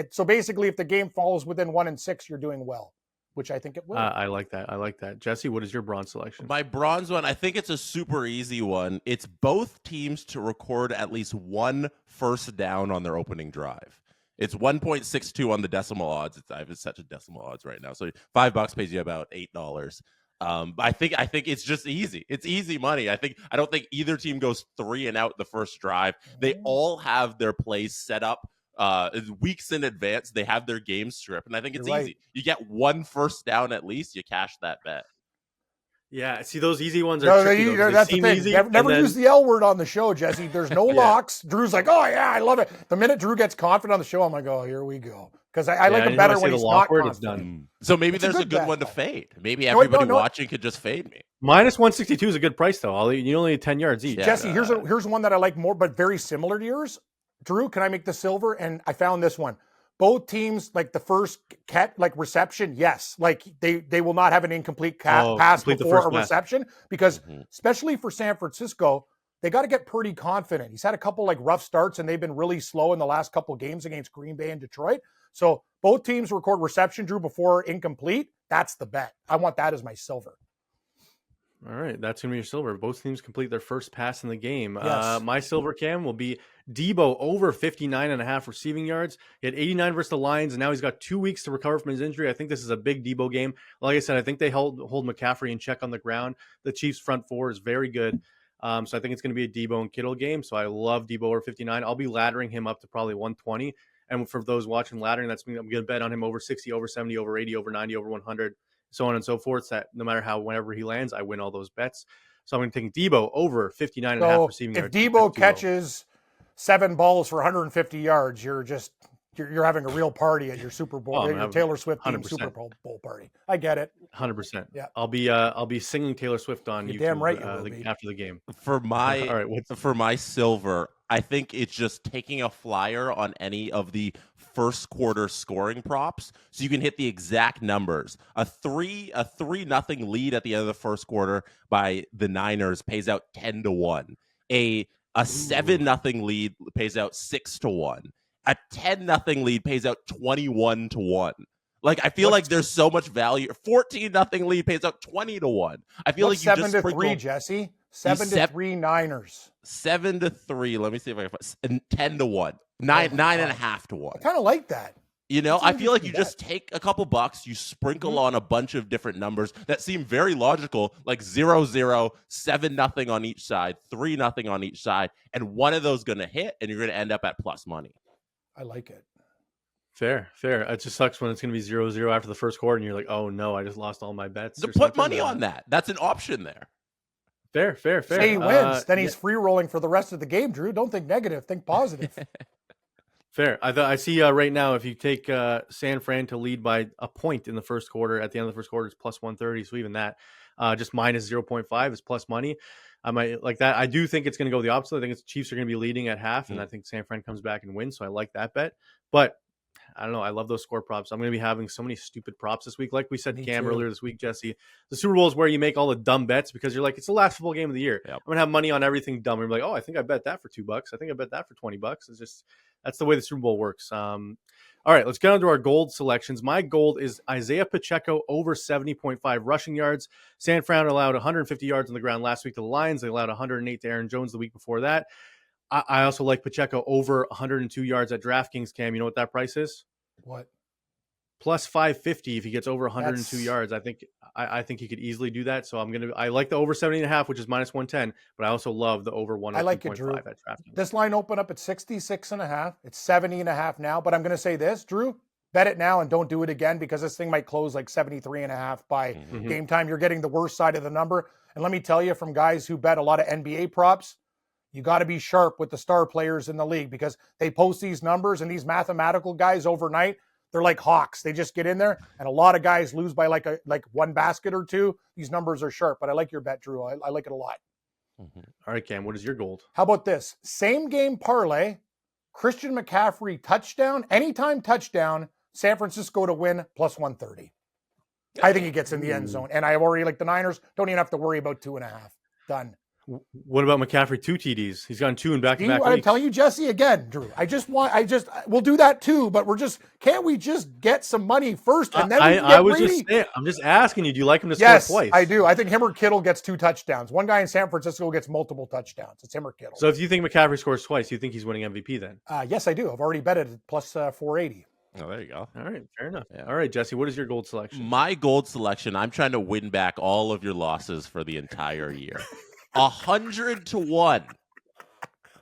So basically, if the game falls within 1 and 6, you're doing well, which I think it will.
I like that. Jesse, what is your bronze selection?
My bronze one, I think it's a super easy one. It's both teams to record at least 1 first down on their opening drive. It's 1.62 on the decimal odds. I have such a decimal odds right now. So $5 pays you about $8. I think it's just easy. It's easy money. I don't think either team goes 3 and out the first drive. They all have their plays set up weeks in advance. They have their game script, and I think it's easy. You get 1 first down at least, you cash that bet.
Yeah, see, those easy ones are tricky.
That's the thing. Never use the L word on the show, Jesse. There's no locks. Drew's like, oh, yeah, I love it. The minute Drew gets confident on the show, I'm like, oh, here we go. Because I like him better when he's not confident. It's done.
So maybe there's a good one to fade. Maybe everybody watching could just fade me.
Minus 162 is a good price, though. You only need 10 yards each.
Yeah. Jesse, here's one that I like more, but very similar to yours. Drew, can I make the silver? And I found this one. Both teams, like the first reception, yes. Like they will not have an incomplete pass before a reception because especially for San Francisco, they got to get pretty confident. He's had a couple rough starts and they've been really slow in the last couple games against Green Bay and Detroit. So both teams record reception, Drew, before incomplete. That's the bet. I want that as my silver.
All right, that's going to be your silver. Both teams complete their first pass in the game.
Yes.
My silver, Cam, will be Debo over 59.5 receiving yards. He had 89 versus the Lions, and now he's got 2 weeks to recover from his injury. I think this is a big Debo game. Like I said, I think they hold McCaffrey in check on the ground. The Chiefs' front four is very good. So I think it's going to be a Debo and Kittle game. So I love Debo over 59. I'll be laddering him up to probably 120. And for those watching laddering, I'm going to bet on him over 60, over 70, over 80, over 90, over 100. So on and so forth, that no matter whenever he lands, I win all those bets. So I'm going to take Debo over 59.5 receiving yards.
If Debo catches 7 balls for 150 yards, you're having a real party at your Super Bowl, your Taylor Swift themed Super Bowl party. I get it.
100%.
Yeah.
I'll be singing Taylor Swift on YouTube
damn right
after the game.
For my silver, I think it's just taking a flyer on any of the first quarter scoring props, so you can hit the exact numbers. A 3-0 lead at the end of the first quarter by the Niners pays out 10-1. A 7-0 lead pays out 6-1. A 10-0 lead pays out 21-1. Like, I feel like there's so much value. 14-0 lead pays out 20-1. I feel like you just
7-3, Jesse. 7-3 Niners.
7-3. Let me see if I can find 10-1. 9.5 to 1.
I kind of like that.
You know, I feel like you just take a couple bucks, you sprinkle on a bunch of different numbers that seem very logical, like 0-0, 7-0 on each side, 3-0 on each side, and one of those going to hit, and you're going to end up at plus money.
I like it.
Fair. It just sucks when it's going to be 0-0 after the first quarter, and you're like, oh no, I just lost all my bets.
So put money on that. That's an option there.
Fair.
Say he wins, then he's free rolling for the rest of the game, Drew. Don't think negative, think positive.
Fair. I see right now, if you take San Fran to lead by a point in the first quarter, at the end of the first quarter, it's plus 130. So even that, just minus 0.5 is plus money. I might like that. I do think it's going to go the opposite. I think it's Chiefs are going to be leading at half, and I think San Fran comes back and wins. So I like that bet. But I don't know. I love those score props. I'm going to be having so many stupid props this week. Like we said, Cam, earlier this week, Jesse, the Super Bowl is where you make all the dumb bets because you're like, it's the last football game of the year. Yep. I'm going to have money on everything dumb. And you're like, oh, I think I bet that for $2. I think I bet that for $20. It's just, that's the way the Super Bowl works. All right, let's get on to our gold selections. My gold is Isaiah Pacheco over 70.5 rushing yards. San Fran allowed 150 yards on the ground last week to the Lions. They allowed 108 to Aaron Jones the week before that. I also like Pacheco over 102 yards at DraftKings, Cam. You know what that price is?
What?
Plus 550 if he gets over 102 yards. I think he could easily do that. So I like the over 70.5, which is minus 110, but I also love the over 102.5
I like it, Drew.
at DraftKings. This
line opened up at 66.5. It's 70.5 now, but I'm going to say this, Drew, bet it now and don't do it again because this thing might close like 73.5 by game time. You're getting the worst side of the number. And let me tell you, from guys who bet a lot of NBA props, you got to be sharp with the star players in the league because they post these numbers, and these mathematical guys overnight, they're like hawks. They just get in there, and a lot of guys lose by like one basket or two. These numbers are sharp, but I like your bet, Drew. I like it a lot.
All right, Cam, what is your gold?
How about this? Same game parlay, Christian McCaffrey touchdown, anytime touchdown, San Francisco to win plus 130. I think he gets in the end zone. And I already like the Niners. Don't even have to worry about 2.5. Done.
What about McCaffrey? 2 TDs. He's gotten 2 in back-to-back weeks.
I'm telling you, Jesse, again, Drew, we'll do that too, but can't we just get some money first and then
I'm just asking you, do you like him to score twice?
I do. I think him or Kittle gets 2 touchdowns. One guy in San Francisco gets multiple touchdowns. It's him or Kittle.
So if you think McCaffrey scores twice, you think he's winning MVP then?
Yes, I do. I've already bet it at plus 480.
Oh, there you go.
All right, fair enough. Yeah. All right, Jesse, what is your gold selection?
My gold selection, I'm trying to win back all of your losses for the entire year. 100 to 1.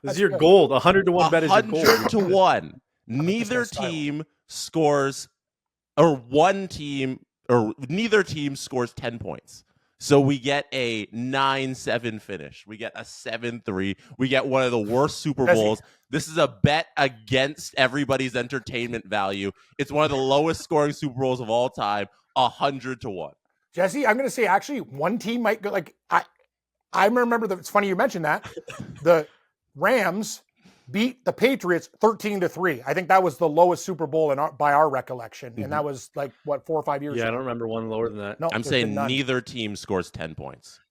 This is your gold. 100 to 1 bet is your gold.
100 to 1. Neither team scores, or neither team scores 10 points. So we get a 9-7 finish. We get a 7-3. We get one of the worst Super Bowls. This is a bet against everybody's entertainment value. It's one of the lowest scoring Super Bowls of all time. 100 to 1.
Jesse, I'm going to say actually one team might go like I remember it's funny you mentioned that. The Rams beat the Patriots 13-3. I think that was the lowest Super Bowl by our recollection. And that was like, 4 or 5 years ago?
I don't remember one lower than that.
No,
I'm saying neither team scores 10 points.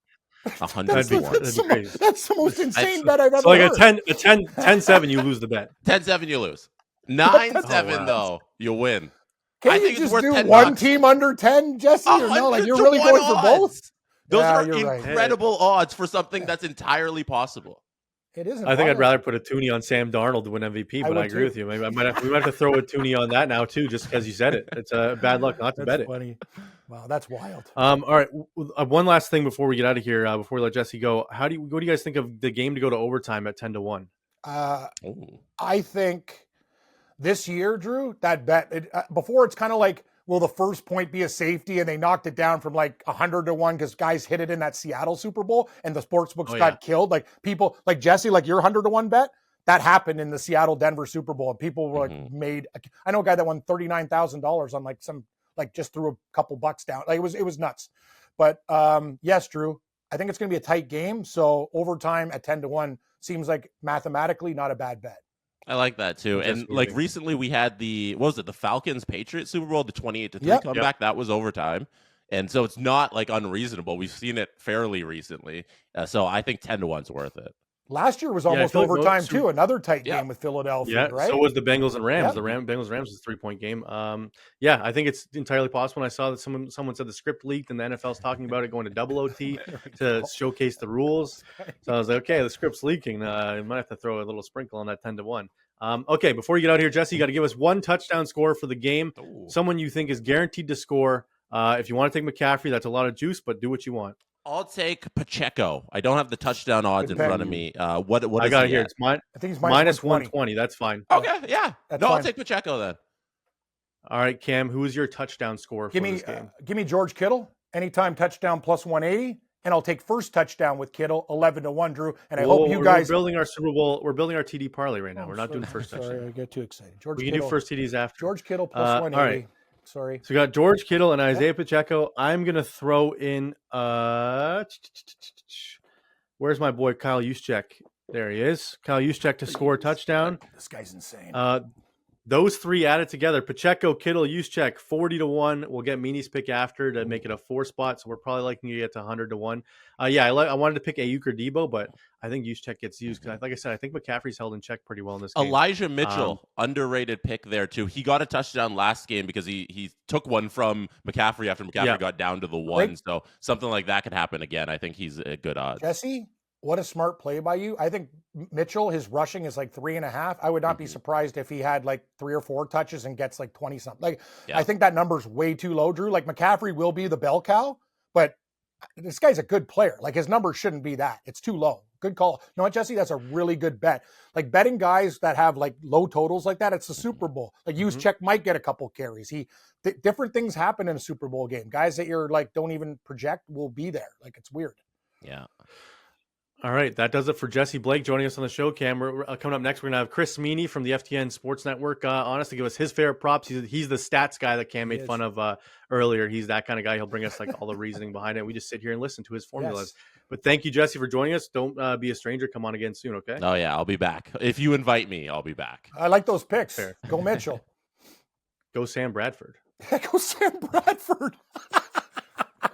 100
that's the most insane bet I've ever
heard.
So like
a 10-7, you lose the bet.
10-7 you lose. 9-7 though, you win.
Can you just do one team under 10, Jesse? Or no? Like you're really going for both?
Those are incredible odds for something that's entirely possible.
It isn't.
I think I'd rather put a toonie on Sam Darnold to win MVP, but I agree with you. Maybe we might have to throw a toonie on that now too, just because you said it. It's bad luck not to bet
funny. Wow, that's wild.
All right, one last thing before we get out of here, before we let Jesse go. What do you guys think of the game to go to overtime at 10 to 1?
I think this year, Drew, that bet before it's kind of like, will the first point be a safety? And they knocked it down from like 100 to 1 because guys hit it in that Seattle Super Bowl and the sportsbooks got killed. Like people like Jesse, like your 100 to 1 bet, that happened in the Seattle Denver Super Bowl. And people were like I know a guy that won $39,000 on like just threw a couple bucks down. Like it was nuts. But yes, Drew, I think it's going to be a tight game. So overtime at 10 to 1 seems like mathematically not a bad bet.
I like that too. And like recently we had the Falcons Patriots Super Bowl, the 28-3 comeback. That was overtime. And so it's not like unreasonable. We've seen it fairly recently. So I think 10 to 1's worth it.
Last year was
I
almost
feel like
overtime too. Another tight game with Philadelphia,
Yeah,
right?
so was the Bengals and Rams.
Yep.
The Bengals Rams was a 3-point game. Yeah, I think it's entirely possible. And I saw that someone said the script leaked, and the NFL's talking about it going to double OT to showcase the rules. So I was like, okay, the script's leaking. I might have to throw a little sprinkle on that 10-1. Okay, before you get out here, Jesse, you got to give us one touchdown score for the game.
Ooh.
Someone you think is guaranteed to score. If you want to take McCaffrey, that's a lot of juice, but do what you want.
I'll take Pacheco. I don't have the touchdown odds in front of me. What
I got it here.
At?
It's
I think he's
minus 120. That's fine.
Okay, yeah.
That's
I'll
fine.
take Pacheco then.
All right, Cam, who is your touchdown score for this game?
Give me George Kittle, anytime touchdown plus 180, and I'll take first touchdown with Kittle 11-1, Drew. And I hope you guys
we're building our Super Bowl. We're building our TD parlay right now. We're not doing first touchdown.
Sorry, I get too excited.
We can do first TDs after.
George Kittle plus 180.
All right.
Sorry.
So we got George Kittle and Isaiah Pacheco. I'm gonna throw in where's my boy Kyle Juszczyk? There he is. Kyle Juszczyk to score a touchdown.
This guy's insane.
Those three added together, Pacheco, Kittle, Juszczyk, 40-1. We'll get Meany's pick after to make it a 4 spot, so we're probably liking to get to 100-1. I wanted to pick Ayuk or Debo, but I think Juszczyk gets used because, like I said, I think McCaffrey's held in check pretty well in this game.
Elijah Mitchell, underrated pick there too. He got a touchdown last game because he took one from McCaffrey after McCaffrey got down to the 1. So something like that could happen again. I think he's a good odds.
Jesse, what a smart play by you. I think Mitchell, his rushing is like 3.5. I would not be surprised if he had like 3 or 4 touches and gets like 20 something. I think that number's way too low, Drew. Like McCaffrey will be the bell cow, but this guy's a good player. Like his number shouldn't be that. It's too low. Good call. You know what, Jesse? That's a really good bet. Like betting guys that have like low totals like that, it's the Super Bowl. Like Juszczyk might get a couple carries. Different things happen in a Super Bowl game. Guys that you're like don't even project will be there. Like it's weird.
Yeah.
All right, that does it for Jesse Blake joining us on the show, Cam. We're coming up next, we're going to have Chris Meaney from the FTN Sports Network on to give us his favorite props. He's the stats guy that Cam made fun of earlier. He's that kind of guy. He'll bring us like all the reasoning behind it. We just sit here and listen to his formulas. Yes. But thank you, Jesse, for joining us. Don't be a stranger. Come on again soon, okay?
Oh, yeah, I'll be back. If you invite me, I'll be back.
I like those picks. Fair. Go Mitchell.
Go Sam Bradford.
Go Sam Bradford.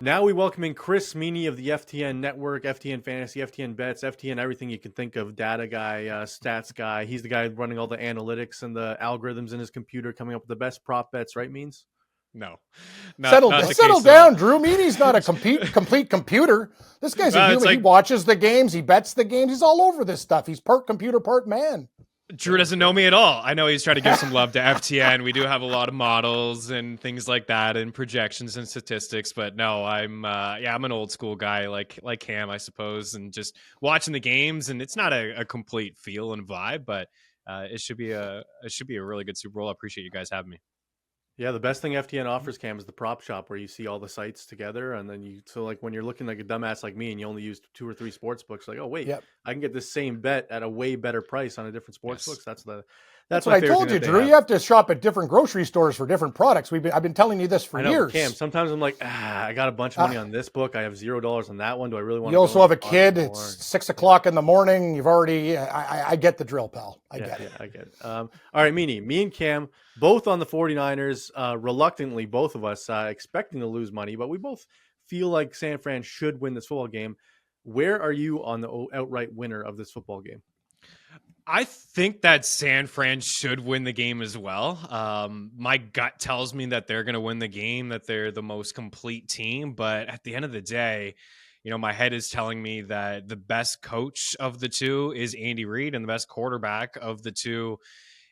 Now we welcome in Chris Meaney of the FTN Network, FTN Fantasy, FTN Bets, FTN everything you can think of, data guy, stats guy. He's the guy running all the analytics and the algorithms in his computer, coming up with the best prop bets, right, Means?
No.
Settle down, Drew. Meany's not a complete computer. This guy's a human. He watches the games. He bets the games. He's all over this stuff. He's part computer, part man.
Drew doesn't know me at all. I know he's trying to give some love to FTN. We do have a lot of models and things like that and projections and statistics, but no, I'm an old school guy like Cam, I suppose, and just watching the games, and it's not a complete feel and vibe, but it should be a really good Super Bowl. I appreciate you guys having me.
Yeah, the best thing FTN offers, Cam, is the prop shop where you see all the sites together, and then like when you're looking like a dumbass like me and you only use 2 or 3 sports books, like, oh wait, I can get this same bet at a way better price on a different sports books. That's
what I told you, Drew. You have to shop at different grocery stores for different products. I've been telling you this for years.
Cam, sometimes I'm like, I got a bunch of money on this book. I have $0 on that one. Do I really want to?
You also have a kid. It's 6 o'clock in the morning. You've already. I get the drill, pal. I get it.
I get it. All right, Meany. Me and Cam both on the 49ers. Reluctantly, both of us expecting to lose money, but we both feel like San Fran should win this football game. Where are you on the outright winner of this football game?
I think that San Fran should win the game as well. My gut tells me that they're going to win the game, that they're the most complete team. But at the end of the day, my head is telling me that the best coach of the two is Andy Reid and the best quarterback of the two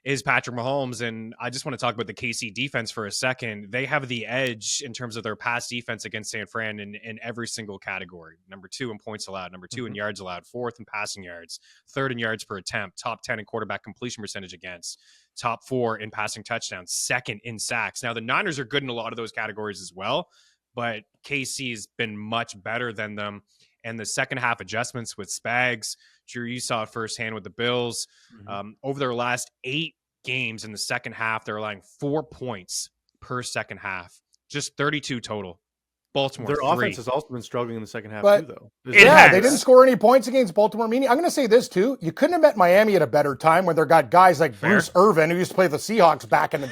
is Patrick Mahomes. And I just want to talk about the KC defense for a second. They have the edge in terms of their pass defense against San Fran in every single category. Number 2 in points allowed, number 2 in yards allowed, 4th in passing yards, 3rd in yards per attempt, top 10 in quarterback completion percentage against, top 4 in passing touchdowns, 2nd in sacks. Now the Niners are good in a lot of those categories as well, but KC's been much better than them. And the second half adjustments with Spags, Drew, you saw it firsthand with the Bills. Over their last 8 games in the second half, they're allowing 4 points per second half, just 32 total. Baltimore
Their
3.
offense has also been struggling in the second half
But-
too, though.
Yeah, they didn't score any points against Baltimore Meany. I'm going to say this too. You couldn't have met Miami at a better time when they got guys like Bruce Irvin, who used to play the Seahawks back in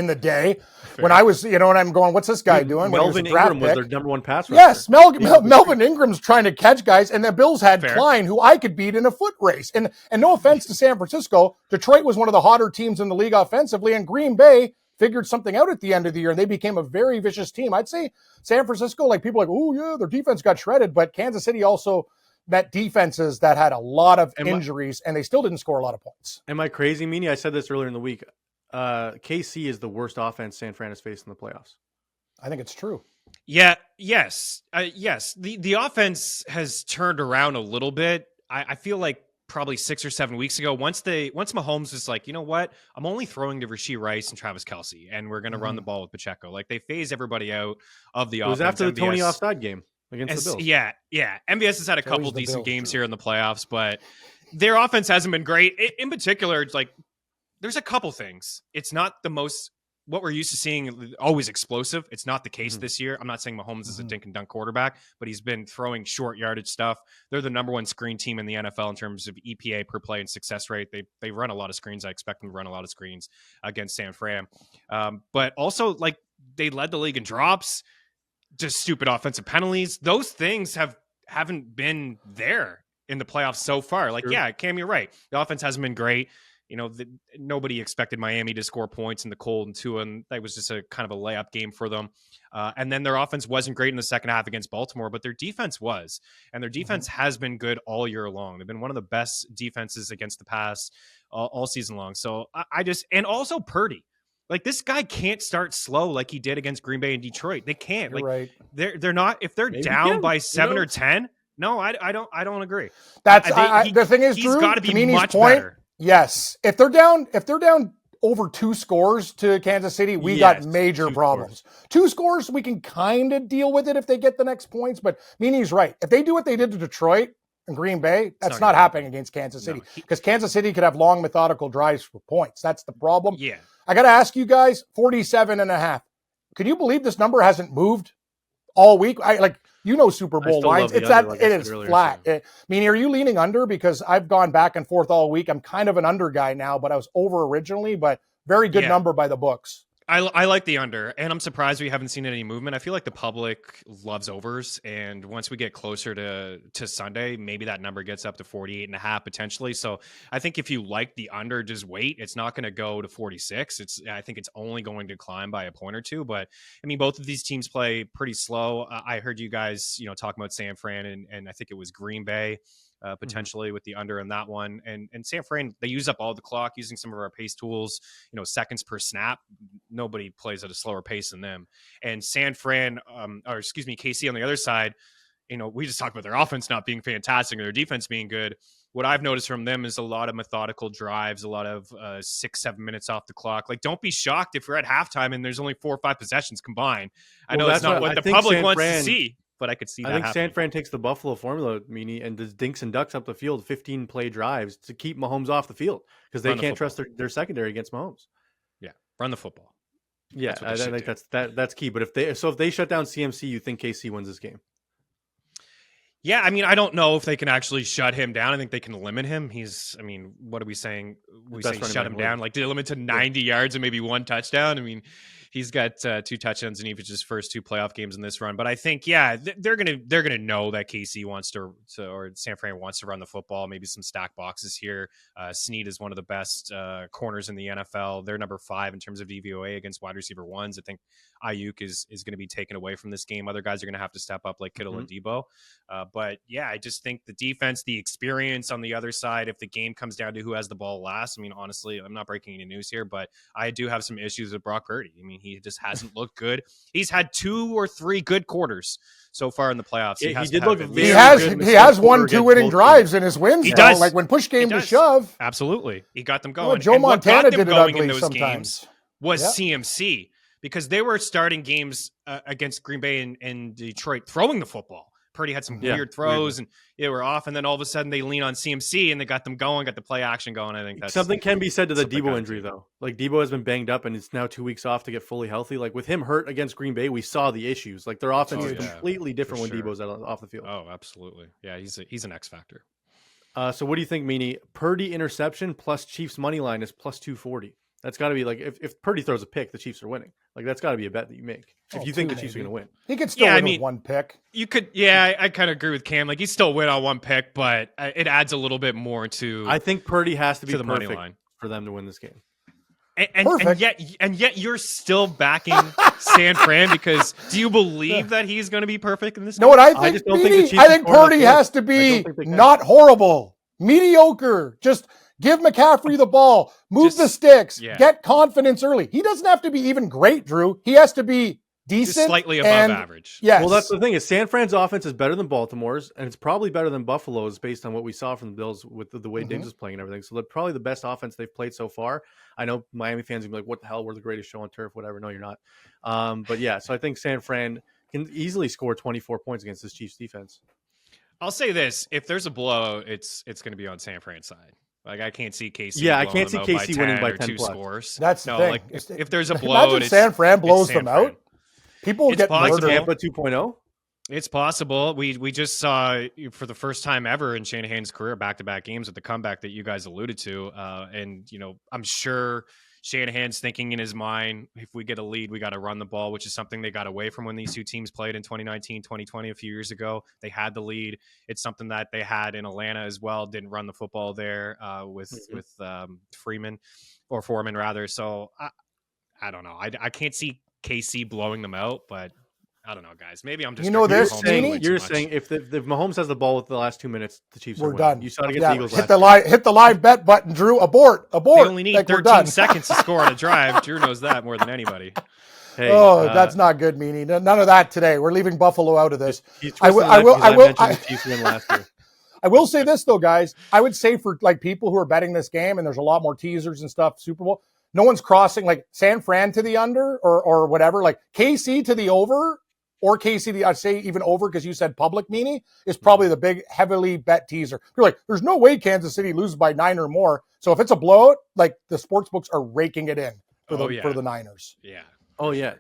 the day. When I was, and I'm going, what's this guy doing?
Melvin Ingram was their number one pass rusher.
Yes, Melvin Ingram's trying to catch guys, and the Bills had Klein, who I could beat in a foot race. And no offense to San Francisco, Detroit was one of the hotter teams in the league offensively, and Green Bay figured something out at the end of the year, and they became a very vicious team. I'd say San Francisco, like people are like, oh yeah, their defense got shredded, but Kansas City also met defenses that had a lot of injuries, and they still didn't score a lot of points.
Am I crazy, Meany? I said this earlier in the week. KC is the worst offense San Fran has faced in the playoffs.
I think it's true.
Yeah, yes. The offense has turned around a little bit. I feel like probably 6 or 7 weeks ago, once Mahomes was like, you know what, I'm only throwing to Rashee Rice and Travis Kelce, and we're going to run the ball with Pacheco. Like, they phase everybody out of the offense.
It was after the Tony offside game against the Bills.
Yeah. MVS has had a couple decent games here in the playoffs, but their offense hasn't been great. In particular, it's like, there's a couple things. It's not the most, what we're used to seeing, always explosive. It's not the case this year. I'm not saying Mahomes is a dink and dunk quarterback, but he's been throwing short yardage stuff. They're the number one screen team in the NFL in terms of EPA per play and success rate. They run a lot of screens. I expect them to run a lot of screens against San Fran. But also, like, they led the league in drops, just stupid offensive penalties. Those things haven't been there in the playoffs so far. Like, yeah, Cam, you're right. The offense hasn't been great. You know, nobody expected Miami to score points in the cold and Tua, and that was just a kind of a layup game for them. And then their offense wasn't great in the second half against Baltimore, but their defense was. And their defense has been good all year long. They've been one of the best defenses against the pass all season long. So and also Purdy. Like, this guy can't start slow like he did against Green Bay and Detroit. They can't.
You're right.
They're not, if they're down by 7 or 10. No, I don't agree.
That's the thing is,
he's
Drew,
got to be much
point,
better.
Yes. If they're down over 2 scores to Kansas City, we got major problems. Scores. 2 scores, we can kind of deal with it if they get the next points, but Meany's right. If they do what they did to Detroit and Green Bay, that's not happening against Kansas City, because Kansas City could have long, methodical drives for points. That's the problem.
Yeah.
I got to ask you guys, 47.5. Can you believe this number hasn't moved all week? Super Bowl lines. It is flat. Meany, are you leaning under? Because I've gone back and forth all week. I'm kind of an under guy now, but I was over originally, but very good number by the books.
I like the under, and I'm surprised we haven't seen any movement. I feel like the public loves overs, and once we get closer to Sunday, maybe that number gets up to 48.5 potentially. So I think if you like the under, just wait. It's not going to go to 46. I think it's only going to climb by a point or two. But I mean, both of these teams play pretty slow. I heard you guys, talking about San Fran and I think it was Green Bay. Potentially with the under in that one. And San Fran, they use up all the clock using some of our pace tools, seconds per snap. Nobody plays at a slower pace than them. And San Fran, KC on the other side, we just talked about their offense not being fantastic and their defense being good. What I've noticed from them is a lot of methodical drives, a lot of 6-7 minutes off the clock. Like, don't be shocked if we're at halftime and there's only 4 or 5 possessions combined. I know that's not what the public wants to see. But I could see that
I think
happening.
San Fran takes the Buffalo formula, Meany, and does dinks and ducks up the field, 15 play drives to keep Mahomes off the field because they can't trust their secondary against Mahomes.
Yeah, run the football.
Yeah, I think that's key. But if they shut down CMC, you think KC wins this game?
Yeah, I mean, I don't know if they can actually shut him down. I think they can limit him. What are we saying? We say shut him down, like to limit to 90 yards and maybe 1 touchdown. I mean, he's got 2 touchdowns in each of his first 2 playoff games in this run. But I think, they're gonna know that KC wants to or San Fran wants to run the football. Maybe some stack boxes here. Snead is one of the best corners in the NFL. They're number 5 in terms of DVOA against wide receiver ones. I think Ayuk is going to be taken away from this game. Other guys are going to have to step up, like Kittle and Debo. But yeah, I just think the defense, the experience on the other side, if the game comes down to who has the ball last, I mean, honestly, I'm not breaking any news here, but I do have some issues with Brock Purdy. I mean, he just hasn't looked good. He's had 2 or 3 good quarters so far in the playoffs.
He did look
he has 1 2 winning drives in his wins. He does. Like when push came to shove.
Absolutely. He got them going.
Joe Montana did it ugly
in those
sometimes.
Games was CMC, because they were starting games against Green Bay and Detroit throwing the football. Purdy had some
Yeah,
weird throws and they were off, and then all of a sudden they lean on CMC and they got them going, got the play action going. I think that's
something can be said to the Debo injury
do.
though. Like Debo has been banged up and it's now 2 weeks off to get fully healthy. Like with him hurt against Green Bay, we saw the issues. Like their offense is completely different when Debo's off the field.
Oh, absolutely. Yeah, he's an X factor.
So what do you think, Meany? Purdy interception plus Chiefs money line is plus 240. That's got to be like if Purdy throws a pick, the Chiefs are winning. Like that's got to be a bet that you make if you think the Chiefs are going to win.
He could still win with one pick.
You could, I kind of agree with Cam. Like he still win on one pick, but it adds a little bit more to.
I think Purdy has to be
the money
perfect
line
for them to win this game.
And yet you're still backing San Fran because do you believe that he's going to be perfect in this game?
No, what I think,
I just don't think the Chiefs
I think Purdy has to be not horrible, mediocre. Just give McCaffrey the ball, move the sticks, get confidence early. He doesn't have to be even great, Drew. He has to be decent,
just slightly above average.
Yes.
Well, that's the thing is San Fran's offense is better than Baltimore's, and it's probably better than Buffalo's based on what we saw from the Bills with the way Diggs is playing and everything. So they're probably the best offense they've played so far. I know Miami fans are gonna be like, "What the hell? We're the greatest show on turf." Whatever. No, you're not. But yeah, so I think San Fran can easily score 24 points against this Chiefs defense.
I'll say this: if there's a blowout, it's going to be on San Fran's side. Like I can't see KC.
Yeah, I can't see KC winning by 10
plus.
Scores.
That's the thing.
Like if there's a blowout,
imagine San Fran blows them out. People get murdered.
Tampa 2.0.
It's possible. We just saw for the first time ever in Shanahan's career back-to-back games with the comeback that you guys alluded to, and I'm sure Shanahan's thinking in his mind, if we get a lead, we got to run the ball, which is something they got away from when these two teams played in 2019, 2020, a few years ago. They had the lead. It's something that they had in Atlanta as well. Didn't run the football there with Foreman rather. So I don't know. I can't see KC blowing them out, but I don't know, guys. Maybe I'm just
you're saying if Mahomes has the ball with the last 2 minutes, the Chiefs are
done.
You saw it against the Eagles.
Hit the live bet button, Drew. Abort.
They only need 13 seconds to score on a drive. Drew knows that more than anybody.
Hey,
that's not good, Meany. None of that today. We're leaving Buffalo out of this.
I
will say this though, guys. I would say for like people who are betting this game, and there's a lot more teasers and stuff. Super Bowl. No one's crossing like San Fran to the under or whatever. Like KC to the over. Or KC, I'd say even over because you said public, Meany, is probably the big heavily bet teaser. You're like, there's no way Kansas City loses by 9 or more. So if it's a blowout, like the sports books are raking it in for the Niners.
Yeah.
Oh yeah.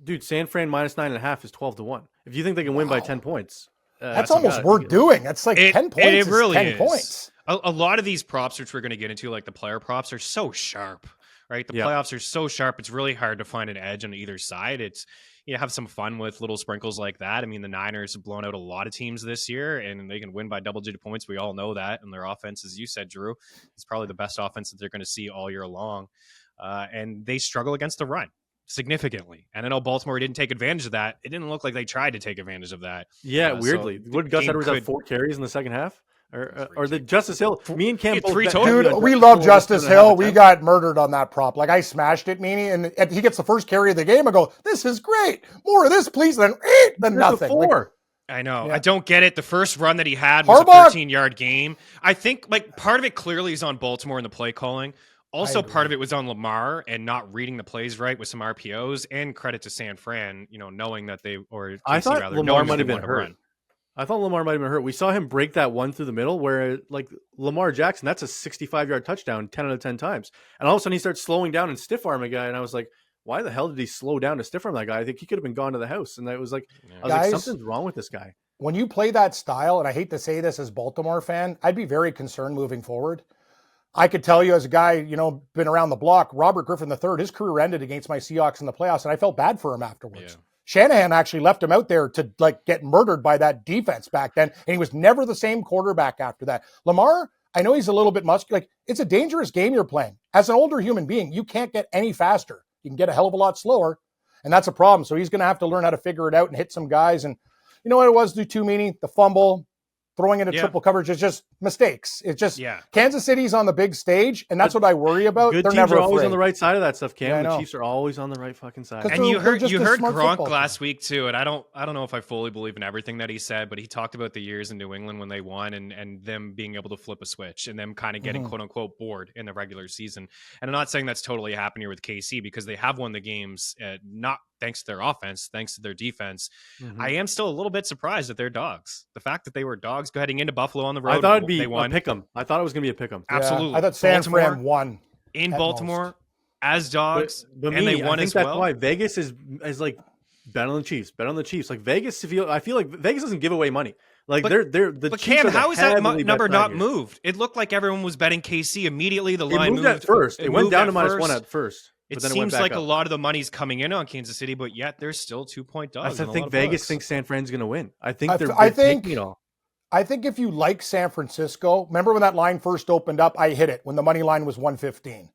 Dude, San Fran minus 9.5 is 12-1. If you think they can win by 10 points,
that's almost worth doing. That's like 10 points. It really is 10 points.
A lot of these props, which we're going to get into, like the player props, are so sharp, right? The playoffs are so sharp. It's really hard to find an edge on either side. It's have some fun with little sprinkles like that. I mean, the Niners have blown out a lot of teams this year, and they can win by double-digit points. We all know that. And their offense, as you said, Drew, is probably the best offense that they're going to see all year long. And they struggle against the run significantly. And I know Baltimore didn't take advantage of that. It didn't look like they tried to take advantage of that.
Yeah, weirdly. Would Gus Edwards have 4 carries in the second half? Or the Justice Hill? Me and Cam both.
Dude, we love Justice Hill. We got murdered on that prop. Like I smashed it, Meany, and he gets the first carry of the game. I go, this is great. More of this, please. Then nothing. Like,
I know. Yeah. I don't get it. The first run that he had was a 13-yard game. I think like part of it clearly is on Baltimore and the play calling. Also, part of it was on Lamar and not reading the plays right with some RPOs. And credit to San Fran, knowing that
I thought Lamar might have been hurt. We saw him break that one through the middle where, like, Lamar Jackson, that's a 65-yard touchdown 10 out of 10 times. And all of a sudden he starts slowing down and stiff-arm a guy. And I was like, why the hell did he slow down to stiff-arm that guy? I think he could have been gone to the house. And I was like, something's wrong with this guy.
When you play that style, and I hate to say this as a Baltimore fan, I'd be very concerned moving forward. I could tell you as a guy, been around the block, Robert Griffin III, his career ended against my Seahawks in the playoffs, and I felt bad for him afterwards. Yeah. Shanahan actually left him out there to like get murdered by that defense back then. And he was never the same quarterback after that. Lamar, I know he's a little bit muscular. Like it's a dangerous game you're playing. As an older human being, you can't get any faster. You can get a hell of a lot slower. And that's a problem. So he's going to have to learn how to figure it out and hit some guys. And you know what it was, too, Meany? The fumble, throwing into triple coverage is just mistakes. It's just Kansas City's on the big stage, and that's what I worry about.
Good
They're
teams
never
are always
afraid.
on the right side of that stuff, Cam. The Chiefs are always on the right fucking side.
And you heard Gronk last week too, and I don't know if I fully believe in everything that he said, but he talked about the years in New England when they won and them being able to flip a switch and them kind of getting quote unquote bored in the regular season. And I'm not saying that's totally happening here with KC because they have won the games not thanks to their offense, thanks to their defense.
Mhm.
I am still a little bit surprised that they're dogs. The fact that they were dogs heading into Buffalo on the road.
I thought it'd be
they
a
won.
pick 'em. I thought it was gonna be a pick 'em.
Absolutely.
Yeah, I thought San
Baltimore
Fran won
in
at
Baltimore
most.
as dogs,
But
and they
Meany,
won
I think
as
that's
well.
why Vegas is like bet on the Chiefs. Bet on the Chiefs. Like Vegas, I feel like Vegas doesn't give away money. Like
But-
they're the
But
Chiefs
Cam,
are the
how is that
heavily bet
number
side
not
here.
moved? It looked like everyone was betting KC immediately. The
It
line
moved at first. It went
moved
down
at
to -1
first.
at first.
It
But then it went
seems
back
like
up.
a lot of the money's coming in on Kansas City, but yet they're still 2-point dogs.
I think Vegas thinks San Fran's going to win. I think
I
they're
think-
taking it all.
I think if you like San Francisco, remember when that line first opened up, I hit it when the money line was 115.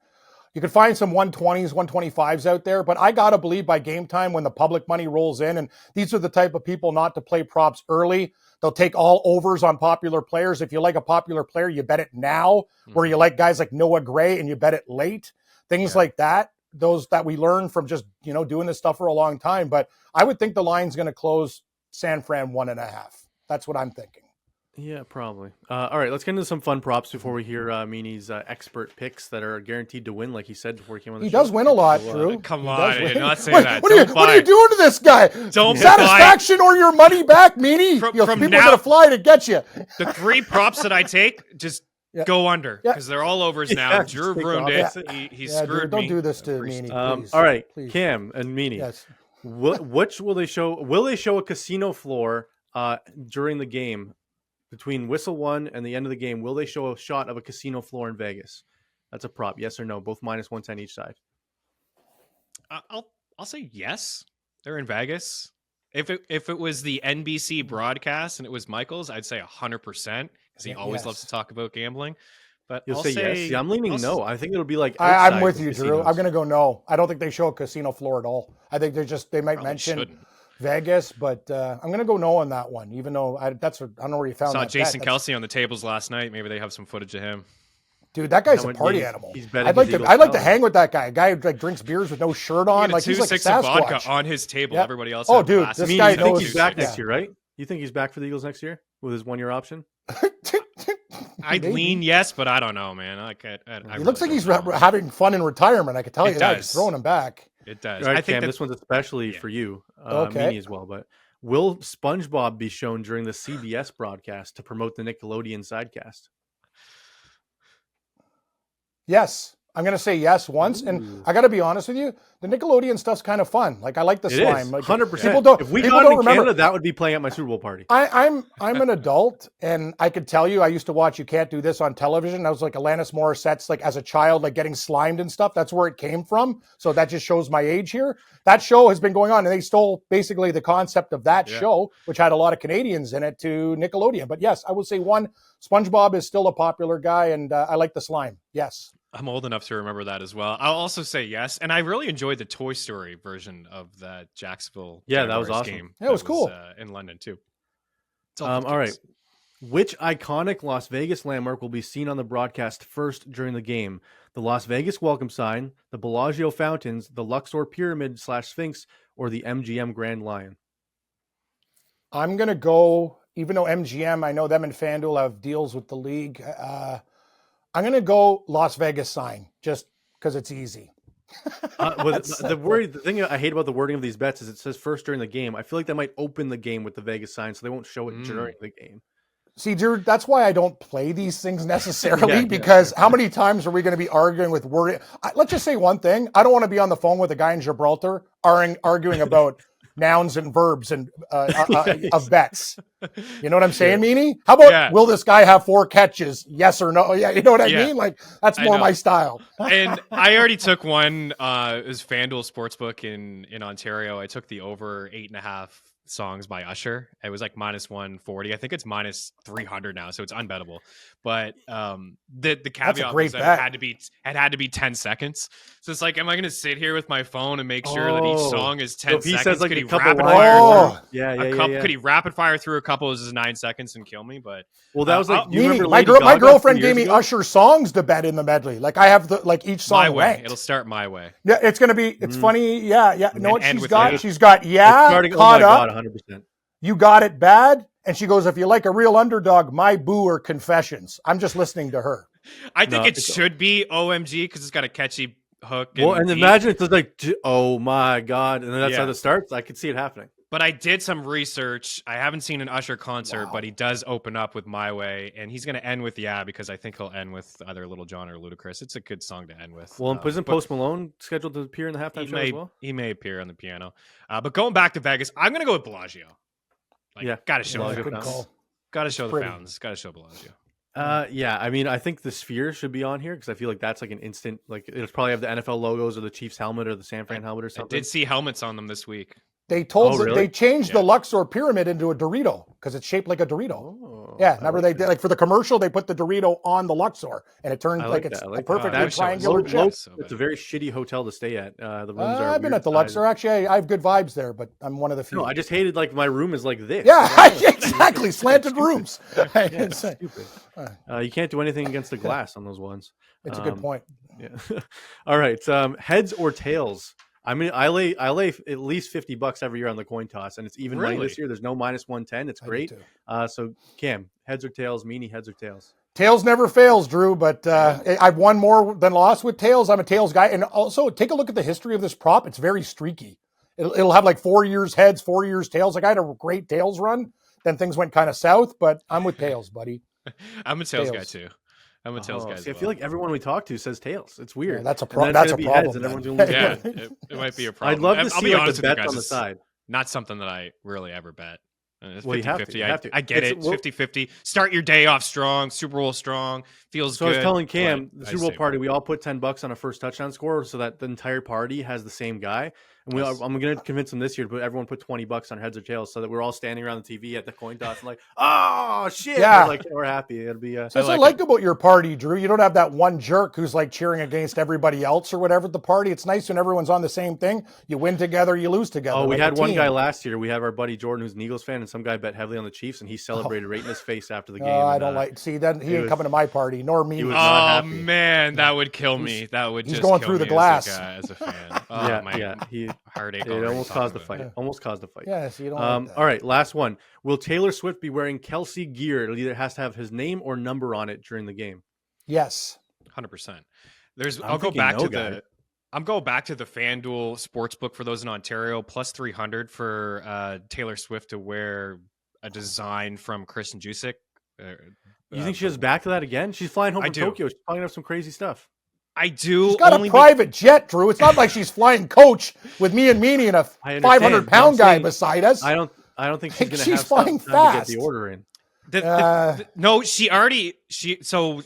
You could find some 120s, 125s out there, but I got to believe by game time when the public money rolls in, and these are the type of people not to play props early. They'll take all overs on popular players. If you like a popular player, you bet it now, where you like guys like Noah Gray and you bet it late. Things like that, those that we learned from just, doing this stuff for a long time. But I would think the line's going to close San Fran 1.5. That's what I'm thinking.
Yeah, probably. All right, let's get into some fun props before we hear Meany's expert picks that are guaranteed to win, like he said before he came on the
He
show.
does win a lot,
So,
Drew.
Come
He
on,
does
I did
win.
not say
Wait,
that.
What are you doing to this guy?
Don't
Satisfaction or your money back, Meany?
From
People are
now-
going to fly to get you.
The 3 props that I take, just
Yeah.
go under
Yeah.
because they're all overs now.
Yeah,
Drew
just take
ruined
off.
it. He
Yeah, Drew,
screwed
don't
me.
do this to Meany, please.
all right,
Please.
Cam and Meany.
Yes.
Which will they show? Will they show a casino floor during the game between whistle 1 and the end of the game? Will they show a shot of a casino floor in Vegas? That's a prop. Yes or no? Both -110 each side.
I'll say yes. They're in Vegas. If it was the NBC broadcast and it was Michael's, I'd say 100% because he always
Yes.
loves to talk about gambling. But
You'll
I'll
say yes. See, I'm leaning
I'll
no. I think it'll be like
I'm
outside
with
the
you, Drew.
casinos.
I'm going to go no. I don't think they show a casino floor at all. I think they might
Probably
mention
shouldn't.
Vegas, but I'm going to go no on that one, even though I don't know where you found
Saw
that
Jason
bet.
Kelsey on the tables last night. Maybe they have some footage of him.
Dude, that guy's
How
a
much-
party
yeah,
animal.
he's betting
I'd like
his
to.
Eagles
I'd like to
salary.
hang with that guy. A guy who drinks beers with no shirt
He
on,
had a
like he's like a
2-6 of vodka
Sasquatch.
on his table.
Yeah.
Everybody else.
Oh,
had
dude,
glasses.
this
Meany,
guy
you think
knows-
he's back
yeah.
next year, right? You think he's back for the Eagles next year with his 1-year option?
I'd
Maybe.
lean yes, but I don't know, man. I
He looks like
really
he's
don't know.
having fun in retirement. I can tell
It
you that.
does.
He's throwing him back.
It does.
All right,
I think
Cam,
that
this one's especially
yeah.
for you,
Okay.
Meany as well. But will SpongeBob be shown during the CBS broadcast to promote the Nickelodeon sidecast?
Yes. I'm going to say yes once. And I got to be honest with you, the Nickelodeon stuff's kind of fun. Like, I like the
It
slime.
is
Like,
100%.
People don't,
If we
people
got it
don't
in
remember.
Canada, that would be playing at my Super Bowl party.
I'm an adult, and I could tell you I used to watch You Can't Do This on television. I was like Alanis Morissette's, like, as a child, like getting slimed and stuff. That's where it came from. So that just shows my age here. That show has been going on, and they stole basically the concept of that show, which had a lot of Canadians in it, to Nickelodeon. But yes, I would say one, SpongeBob is still a popular guy, and I like the slime. Yes.
I'm old enough to remember that as well. I'll also say yes, and I really enjoyed the Toy Story version of that Jacksonville.
Yeah, that was
Jaguars
awesome.
game.
Yeah, it was
that
cool.
In London too. It's
All
for the
right.
kids.
Which iconic Las Vegas landmark will be seen on the broadcast first during the game? The Las Vegas welcome sign, the Bellagio fountains, the Luxor Pyramid / Sphinx, or the MGM Grand Lion?
I'm going to go, even though MGM, I know them and FanDuel have deals with the league. I'm going to go Las Vegas sign just because it's easy.
The thing I hate about the wording of these bets is it says first during the game. I feel like that might open the game with the Vegas sign, so they won't show it during the game.
See, Drew, that's why I don't play these things necessarily,
Yeah,
because how many times are we going to be arguing with wording? Let's just say one thing. I don't want to be on the phone with a guy in Gibraltar arguing about nouns and verbs and of bets. You know what I'm saying, Meany? How about will this guy have 4 catches? Yes or no? Yeah, you know what I mean? Like, that's more my style.
And I already took one. It was FanDuel Sportsbook in Ontario. I took the over 8.5 songs by Usher. It was like -140. I think it's -300 now, so it's unbettable. But the caveat was that it had to be 10 seconds. So it's like, am I going to sit here with my phone and make sure that each song is 10
so if he
seconds?
says, like,
could
a
he
couple
rapid
lines-
fire?
Yeah.
Could he rapid fire through a couple of his 9 seconds and kill me? But
well, that was like you
Meany,
remember
my
Lady Gaga
girlfriend
a few
gave me
years ago?
Usher songs to bet in the medley. Like, I have each song
my way.
ranked.
It'll start my way.
Yeah, it's going to be, it's funny. Yeah. You know what
end
she's
with
got?
yeah.
She's got,
It's
caught up.
100%.
You got it bad. And she goes, if you like a real underdog, my boo or confessions. I'm just listening to her.
I think it should be OMG because it's got a catchy hook.
Well, and
deep.
imagine it's just like, oh my God. And then that's
Yeah.
how it starts. I could see it happening.
But I did some research. I haven't seen an Usher concert, but he does open up with My Way, and he's going to end with Yeah, because I think he'll end with either Little John or Ludacris. It's a good song to end with.
Well, isn't Post Malone scheduled to appear in the halftime show as well?
He may appear on the piano. But going back to Vegas, I'm going to go with Bellagio. Got to show
Bellagio
the
Fountains.
call.
Got to show the
pretty.
fountains. Got to show Bellagio.
Yeah, I mean, I think the Sphere should be on here because I feel like that's like an instant, like it'll probably have the NFL logos or the Chiefs helmet or the San Fran helmet or
I
something.
did see helmets on them this week.
They told
Oh, really?
they changed the
Yeah.
Luxor pyramid into a Dorito because it's shaped like a Dorito.
Oh,
Yeah,
I
remember
like
they
that.
did like for the commercial they put the Dorito on the Luxor and it turned
I
like
like
it's
that. I
a
like
perfect
that.
big
That
triangular
sounds
chip.
so
It's a
bad.
very shitty hotel to stay at. The rooms are.
I've been
weird
at the
sizes.
Luxor. Actually, I have good vibes there, but I'm one of the few.
No, I just hated like my room is like this.
Yeah, exactly. Slanted rooms.
Yeah, it's stupid. You can't do anything against the glass on those ones.
It's a good point.
Yeah. All right. Heads or tails? I mean, I lay at least $50 every year on the coin toss, and it's even money
Really?
this year. There's no minus 110. It's
I do
great.
too.
So Cam, heads or tails? Meany, heads or tails?
Tails never fails, Drew, but I've won more than lost with tails. I'm a tails guy. And also, take a look at the history of this prop. It's very streaky. It'll have like 4 years heads, 4 years tails. Like I had a great tails run. Then things went kind of south, but I'm with tails, buddy.
I'm a tails guy
Tails.
too. I'm a tails guy.
See, I feel like everyone we talk to says tails. It's weird.
Yeah, that's a
And then
problem.
it's
That's a
gonna be heads,
problem.
and everyone's
then.
gonna lose.
Yeah, it might be a problem.
I'd love to
I'll
see
be
like
honest
the
with you
bets
guys,
on the
it's
side.
not something that I really ever bet. It's
Well, you
50
have to,
50.
you have to.
I get
It's-
it.
well-
50 50. Start your day off strong. Super Bowl strong. Feels
So
good.
I was telling Cam,
but
the
I
Super Bowl
stay
party,
away.
we all put $10 on a first touchdown score, so that the entire party has the same guy. And I'm going to convince them this year to put everyone put $20 on heads or tails, so that we're all standing around the TV at the coin toss and like, oh shit!
Yeah.
We're happy. It'll be.
So that's what I like about your party, Drew. You don't have that one jerk who's like cheering against everybody else or whatever at the party. It's nice when everyone's on the same thing. You win together, you lose together.
Oh, we
like
had
a
one
team.
guy last year. We have our buddy Jordan, who's an Eagles fan, and some guy bet heavily on the Chiefs, and he celebrated right in his face after the game.
Oh, I
and,
don't like. See, then he ain't coming to my party, nor me.
he was not
Oh
happy.
man, that would kill me. That would
he's
just
going
kill
through the
me
glass.
as a fan. Oh, my
He
heartache.
it
already
almost
talking
caused a
about
fight.
it.
Almost caused a fight.
Yeah, so you don't like that.
All right, last one. Will Taylor Swift be wearing Kelsey gear? It either has to have his name or number on it during the game.
Yes.
100%. There's.
I'm
I'll go
thinking
back
no,
to
guy.
the. I'm going back to the FanDuel Sportsbook for those in Ontario, plus 300 for Taylor Swift to wear a design from Chris and Jusic.
You think she goes back to that again? She's flying home
I
from
do.
Tokyo. She's probably gonna have some crazy stuff.
I do.
She's got a private jet, Drew. It's not like she's flying coach with me and Meany and a
I understand,
500-pound
but I'm
guy
saying
beside us.
I don't think she's
Like,
gonna
she's
have
flying
time to get
fast.
the order in.
No, so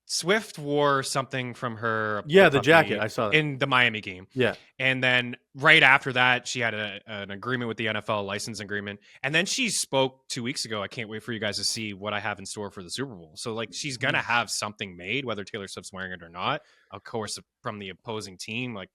Swift wore something from her.
Yeah, the
company
jacket. I saw that.
in the Miami game.
Yeah.
And then right after that, she had an agreement with the NFL, license agreement. And then she spoke 2 weeks ago. I can't wait for you guys to see what I have in store for the Super Bowl. So, like, she's going to have something made, whether Taylor Swift's wearing it or not. Of course, from the opposing team, like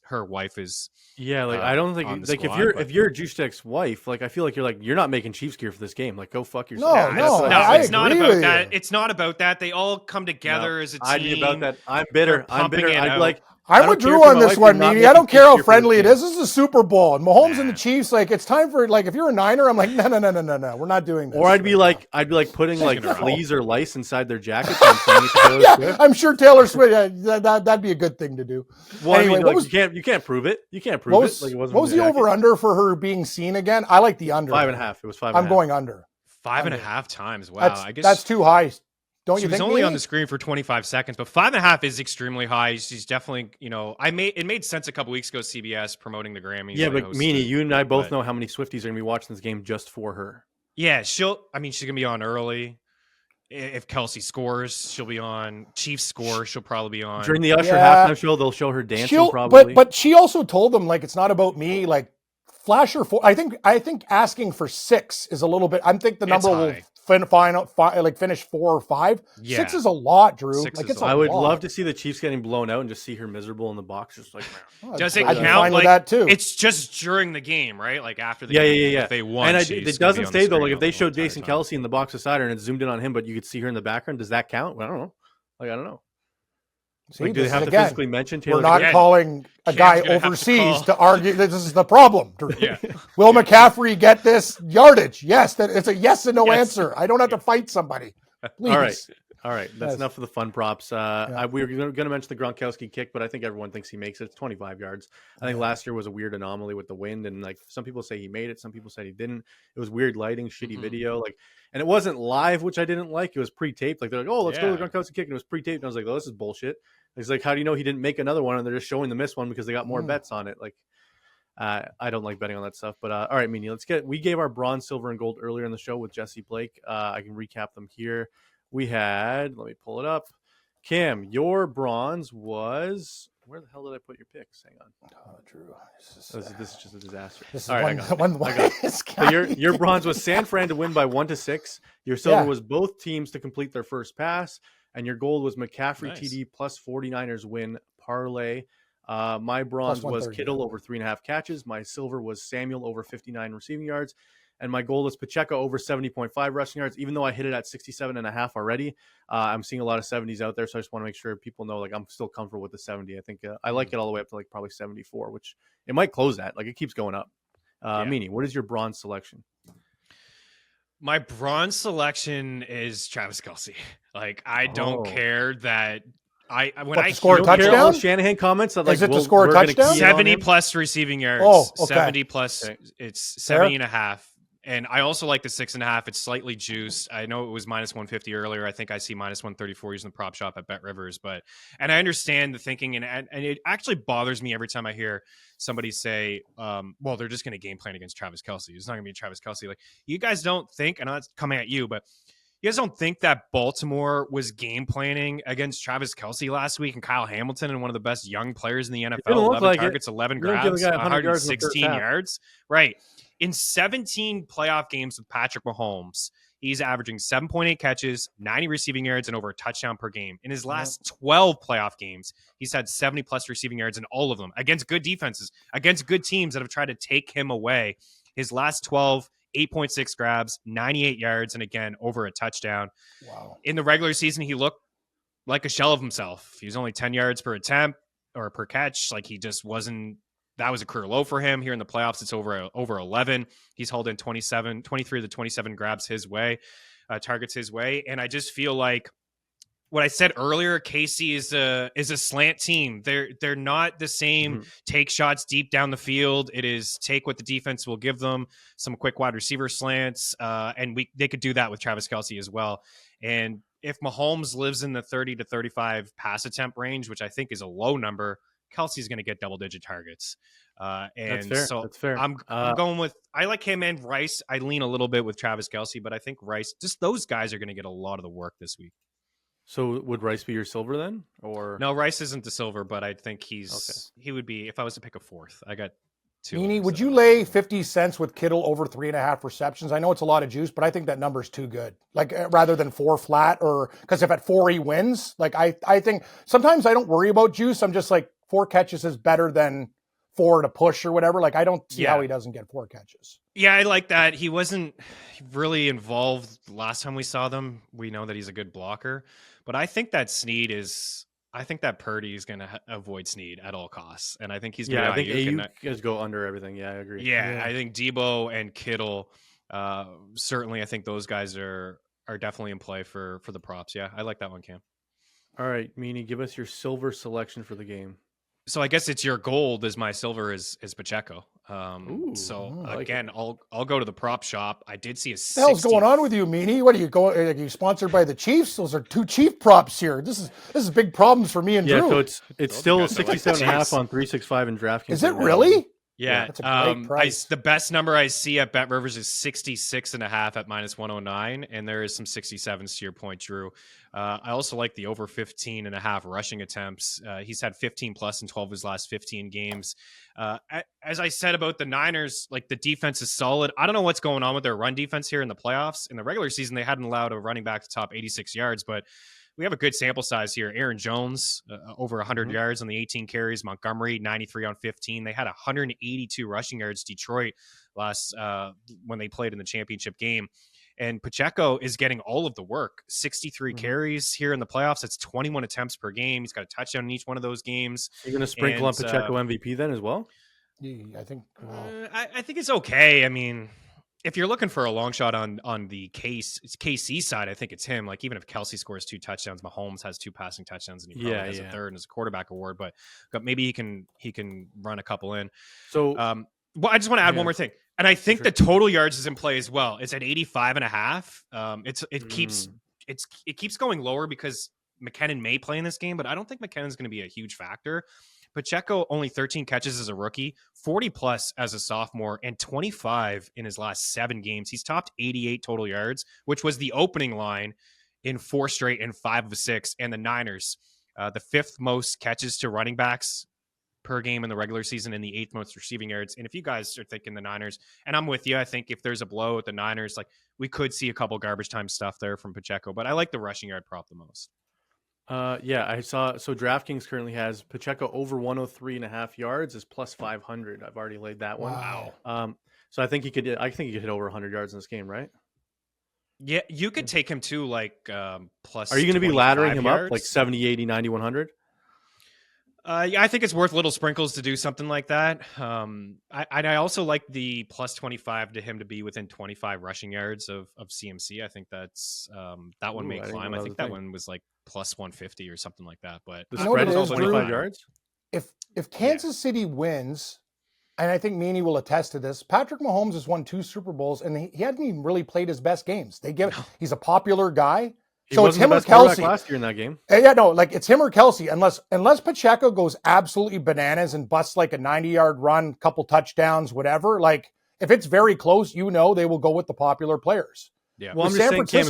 her wife is.
Yeah, like I don't
on
think
the
like
squad,
if you're Juszczyk's wife, like I feel like you're not making Chiefs gear for this game. Like go fuck yourself.
No,
Yeah,
no,
it's,
I
it's not
agree
about
with
that.
you.
It's not about that. They all come together as a team.
I'd be about that. I'm bitter.
They're
I'm bitter.
pumping it
I'd
out.
be like,
I'm
I
with
don't care
Drew
for
on
my
this
wife,
one,
you're not
Meany. I don't
making
care how
Chiefs gear for
friendly
this
it
game.
is. This is a Super Bowl. And Mahomes and the
Nah.
Chiefs, like, it's time for, like, if you're a Niner, I'm like, no. We're not doing this.
Or I'd be like putting like
gonna roll.
fleas or lice inside their jackets. And sending it to Taylor
Yeah,
Swift.
I'm sure Taylor Swift, that'd be a good thing to do.
Well,
Anyway,
I mean,
what
like,
was-
you can't prove it. You can't prove
What
it.
was,
Like it wasn't
what was
from
the
jacket.
over-under for her being seen again? I like the under.
5.5. It was 5.5.
I'm going under.
5.5 times. Wow.
That's,
I guess
that's too high. Don't
she
you
was
think?
only on
Meany?
the screen for 25 seconds, but 5.5 is extremely high. She's definitely, it made sense a couple weeks ago. CBS promoting the Grammys.
Yeah,
like,
but
hosted,
Meany, you and I both
but-
know how many Swifties are gonna be watching this game just for her.
Yeah, she's gonna be on early. If Kelsey scores, she'll be on. Chiefs score, she'll probably be on.
During the Usher
Yeah.
halftime show, they'll show her dancing.
She'll,
Probably,
but she also told them, like, it's not about me. Like, flash her for. I think asking for 6 is a little bit. I think the
It's
number will
high.
finish 4 or 5.
Yeah.
6 is a lot, Drew.
6
Like,
is
it's
a
a
I would
lot.
love to see the Chiefs getting blown out and just see her miserable in the box, just like.
Does it
I'd be
count?
fine
Like
with that too.
It's just during the game, right? Like after the
Yeah,
game.
yeah.
If they won,
And
she's
it
gonna
doesn't
be on the
say though. Like
screen
if they
the
showed
entire
Jason
time.
Kelsey in the box beside her and it zoomed in on him, but you could see her in the background, does that count? I don't know. Like I don't know.
See,
Like, do they
this
have
is
to
again,
physically mention Taylor
We're not
Yeah.
calling a
Cam's
guy
gonna have to
overseas
call.
to argue. This is the problem, Drew.
Yeah.
Will McCaffrey get this yardage? Yes. That it's a yes and no
Yes.
answer. I don't have to fight somebody. Please.
All right. All right. That's enough of the fun props. We were going to mention the Gronkowski kick, but I think everyone thinks he makes it. It's 25 yards. I think last year was a weird anomaly with the wind, and like some people say he made it, some people said he didn't. It was weird lighting, shitty video, and it wasn't live, which I didn't like. It was pre-taped. Like they're like, "Oh, let's go to the Gronkowski kick," and it was pre-taped. And I was like, "Oh, this is bullshit." It's like, how do you know he didn't make another one? And they're just showing the missed one because they got more bets on it. Like, I don't like betting on that stuff. But all right, Meany, we gave our bronze, silver, and gold earlier in the show with Jesse Blake. I can recap them here. We had, let me pull it up. Cam, your bronze was, where the hell did I put your picks? Hang on.
Oh, Drew.
This is just a disaster.
This
All right,
is
I got it. So your bronze was San Fran to win by 1-6. Your silver was both teams to complete their first pass. And your gold was McCaffrey TD plus 49ers win parlay. My bronze was Kittle over 3.5 catches. My silver was Samuel over 59 receiving yards. And my goal is Pacheco over 70.5 rushing yards. Even though I hit it at 67.5 already, I'm seeing a lot of 70s out there. So I just want to make sure people know, like, I'm still comfortable with the 70. I think I like it all the way up to like probably 74, which it might close at. Like, it keeps going up. Meany, what is your bronze selection?
My bronze selection is Travis Kelce. Like, I don't care that when I
score a touchdown.
Shanahan comments that, like,
is it to score a touchdown?
70 plus receiving yards.
Oh, okay.
70 plus. It's 70 and a half. And I also like the 6.5. It's slightly juiced. I know it was minus 150 earlier. I think I see minus 134 using the prop shop at Bet Rivers. And I understand the thinking, and it actually bothers me every time I hear somebody say, well, they're just going to game plan against Travis Kelce. It's not going to be Travis Kelce. Like, you guys don't think, and I'm not coming at you, but you guys don't think that Baltimore was game planning against Travis Kelce last week and Kyle Hamilton and one of the best young players in the NFL? 11 targets, 11 grabs, 116 yards. Right. In 17 playoff games with Patrick Mahomes, he's averaging 7.8 catches, 90 receiving yards, and over a touchdown per game. In his last 12 playoff games, he's had 70-plus receiving yards in all of them against good defenses, against good teams that have tried to take him away. His last 12, 8.6 grabs, 98 yards, and again, over a touchdown.
Wow. In
the regular season, he looked like a shell of himself. He was only 10 yards per attempt or per catch. Like, he just wasn't. That was a career low for him. Here in the playoffs, it's over 11. He's hauled in 23 of the 27 grabs his way, targets his way. And I just feel like what I said earlier, KC is a slant team. They're not the same take shots deep down the field. It is take what the defense will give them, some quick wide receiver slants, and they could do that with Travis Kelce as well. And if Mahomes lives in the 30 to 35 pass attempt range, which I think is a low number, Kelsey's going to get double-digit targets. And
that's fair.
So
that's fair.
I'm going with – I like him and Rice. I lean a little bit with Travis Kelce, but I think Rice – just those guys are going to get a lot of the work this week.
So would Rice be your silver then? Or
no, Rice isn't the silver, but I think he would be – if I was to pick a fourth, I got two.
Meany, would you lay 50 cents with Kittle over 3.5 receptions? I know it's a lot of juice, but I think that number's too good. Like, rather than 4 flat, or because if at 4 he wins, like I think sometimes I don't worry about juice. I'm just like, 4 catches is better than 4 to push or whatever. Like, I don't see how he doesn't get 4 catches.
Yeah, I like that. He wasn't really involved last time we saw them. We know that he's a good blocker, but I think that Purdy is going to avoid Snead at all costs. And I think he's going to
Ayuk go under everything. Yeah, I agree.
Yeah, I think Debo and Kittle, certainly I think those guys are definitely in play for the props. Yeah, I like that one, Cam.
All right, Meany, give us your silver selection for the game.
So I guess it's your gold as my silver is Pacheco. Again, I'll go to the prop shop. I did see a 60.
What the hell's going on with you, Meany? What are you going? Are you sponsored by the Chiefs? Those are 2 Chief props here. This is big problems for me and Drew.
Yeah, so it's still 67.5 on 365 and DraftKings.
Is it really?
Yeah,
that's a great price.
The best number I see at Bet Rivers is 66.5 at minus 109, and there is some 67s to your point, Drew. I also like the over 15.5 rushing attempts. He's had 15 plus in 12 of his last 15 games. As I said about the Niners, like, the defense is solid. I don't know what's going on with their run defense here in the playoffs. In the regular season, they hadn't allowed a running back to top 86 yards, but we have a good sample size here. Aaron Jones, over 100 yards on the 18 carries. Montgomery, 93 on 15. They had 182 rushing yards, Detroit, last when they played in the championship game. And Pacheco is getting all of the work. 63 carries here in the playoffs. That's 21 attempts per game. He's got a touchdown in each one of those games.
You're going to sprinkle on Pacheco MVP then as well?
I think.
I think it's okay. I mean, if you're looking for a long shot on the KC side, I think it's him. Like even if Kelsey scores 2 touchdowns, Mahomes has 2 passing touchdowns, and he probably has a third as a quarterback award. But maybe he can run a couple in.
So,
well, I just want to add one more thing, and I think the total yards is in play as well. It's at 85.5. It keeps going lower because McKinnon may play in this game, but I don't think McKinnon's going to be a huge factor. Pacheco only 13 catches as a rookie, 40 plus as a sophomore, and 25 in his last 7 games. He's topped 88 total yards, which was the opening line in 4 straight and 5 of 6. And the Niners, the 5th most catches to running backs per game in the regular season and the 8th most receiving yards. And if you guys are thinking the Niners, and I'm with you, I think if there's a blow at the Niners, like we could see a couple garbage time stuff there from Pacheco, but I like the rushing yard prop the most.
I saw. So DraftKings currently has Pacheco over 103.5 yards is plus 500. I've already laid that one.
Wow.
So I think he could hit over 100 yards in this game, right?
Yeah, you could take him to like plus.
Are you going to be laddering him
yards
up like 70, 80, 90, 100?
Yeah, I think it's worth little sprinkles to do something like that. I also like the plus 25 to him to be within 25 rushing yards of CMC. I think that's that one may climb. I think that one was like plus 150 or something like that. But
the spread is also 25 yards.
If Kansas City wins, and I think Meany will attest to this, Patrick Mahomes has won 2 Super Bowls, and he hadn't even really played his best games. He's a popular guy. So it's him or Kelsey
last year in that game.
Yeah, no, like it's him or Kelsey, unless Pacheco goes absolutely bananas and busts like a 90-yard run, couple touchdowns, whatever. Like if it's very close, they will go with the popular players.
Yeah.
Well, I'm just saying, Cam,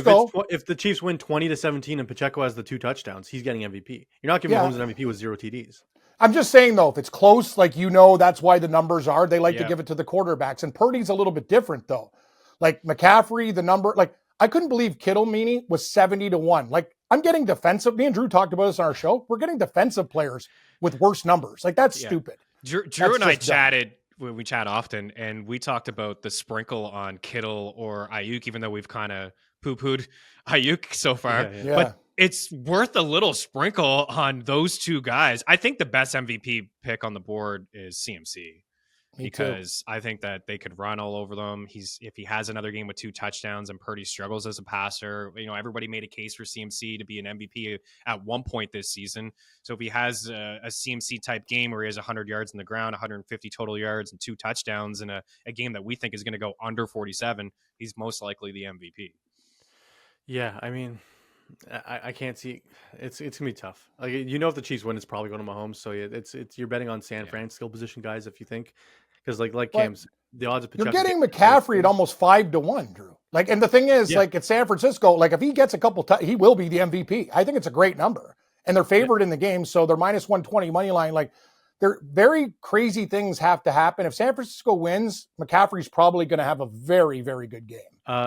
if the Chiefs win 20-17 and Pacheco has the 2 touchdowns, he's getting MVP. You're not giving Mahomes an MVP with 0 TDs.
I'm just saying though, if it's close, like that's why the numbers are. They like to give it to the quarterbacks, and Purdy's a little bit different though. Like McCaffrey, the number like. I couldn't believe Kittle Meany was 70-1. Like I'm getting defensive. Me and Drew talked about this on our show. We're getting defensive players with worse numbers. Like that's stupid.
Drew and I chatted. We chat often, and we talked about the sprinkle on Kittle or Ayuk, even though we've kind of poo-pooed Ayuk so far.
Yeah.
But it's worth a little sprinkle on those 2 guys. I think the best MVP pick on the board is CMC. Because I think that they could run all over them. If he has another game with 2 touchdowns and Purdy struggles as a passer, everybody made a case for CMC to be an MVP at one point this season. So if he has a CMC type game where he has 100 yards in the ground, 150 total yards and 2 touchdowns in a game that we think is going to go under 47, he's most likely the MVP.
Yeah, I mean, I can't see it's gonna be tough. Like if the Chiefs win, it's probably going to Mahomes. So it's you're betting on San Fran skill position guys if you think. Because like Cam's, the odds of
you're getting McCaffrey at almost 5-1, Drew. Like, and the thing is, like at San Francisco, like if he gets a couple, he will be the MVP. I think it's a great number, and they're favored in the game, so they're minus 120 money line. Like, they're very crazy things have to happen. If San Francisco wins, McCaffrey's probably going to have a very, very good game.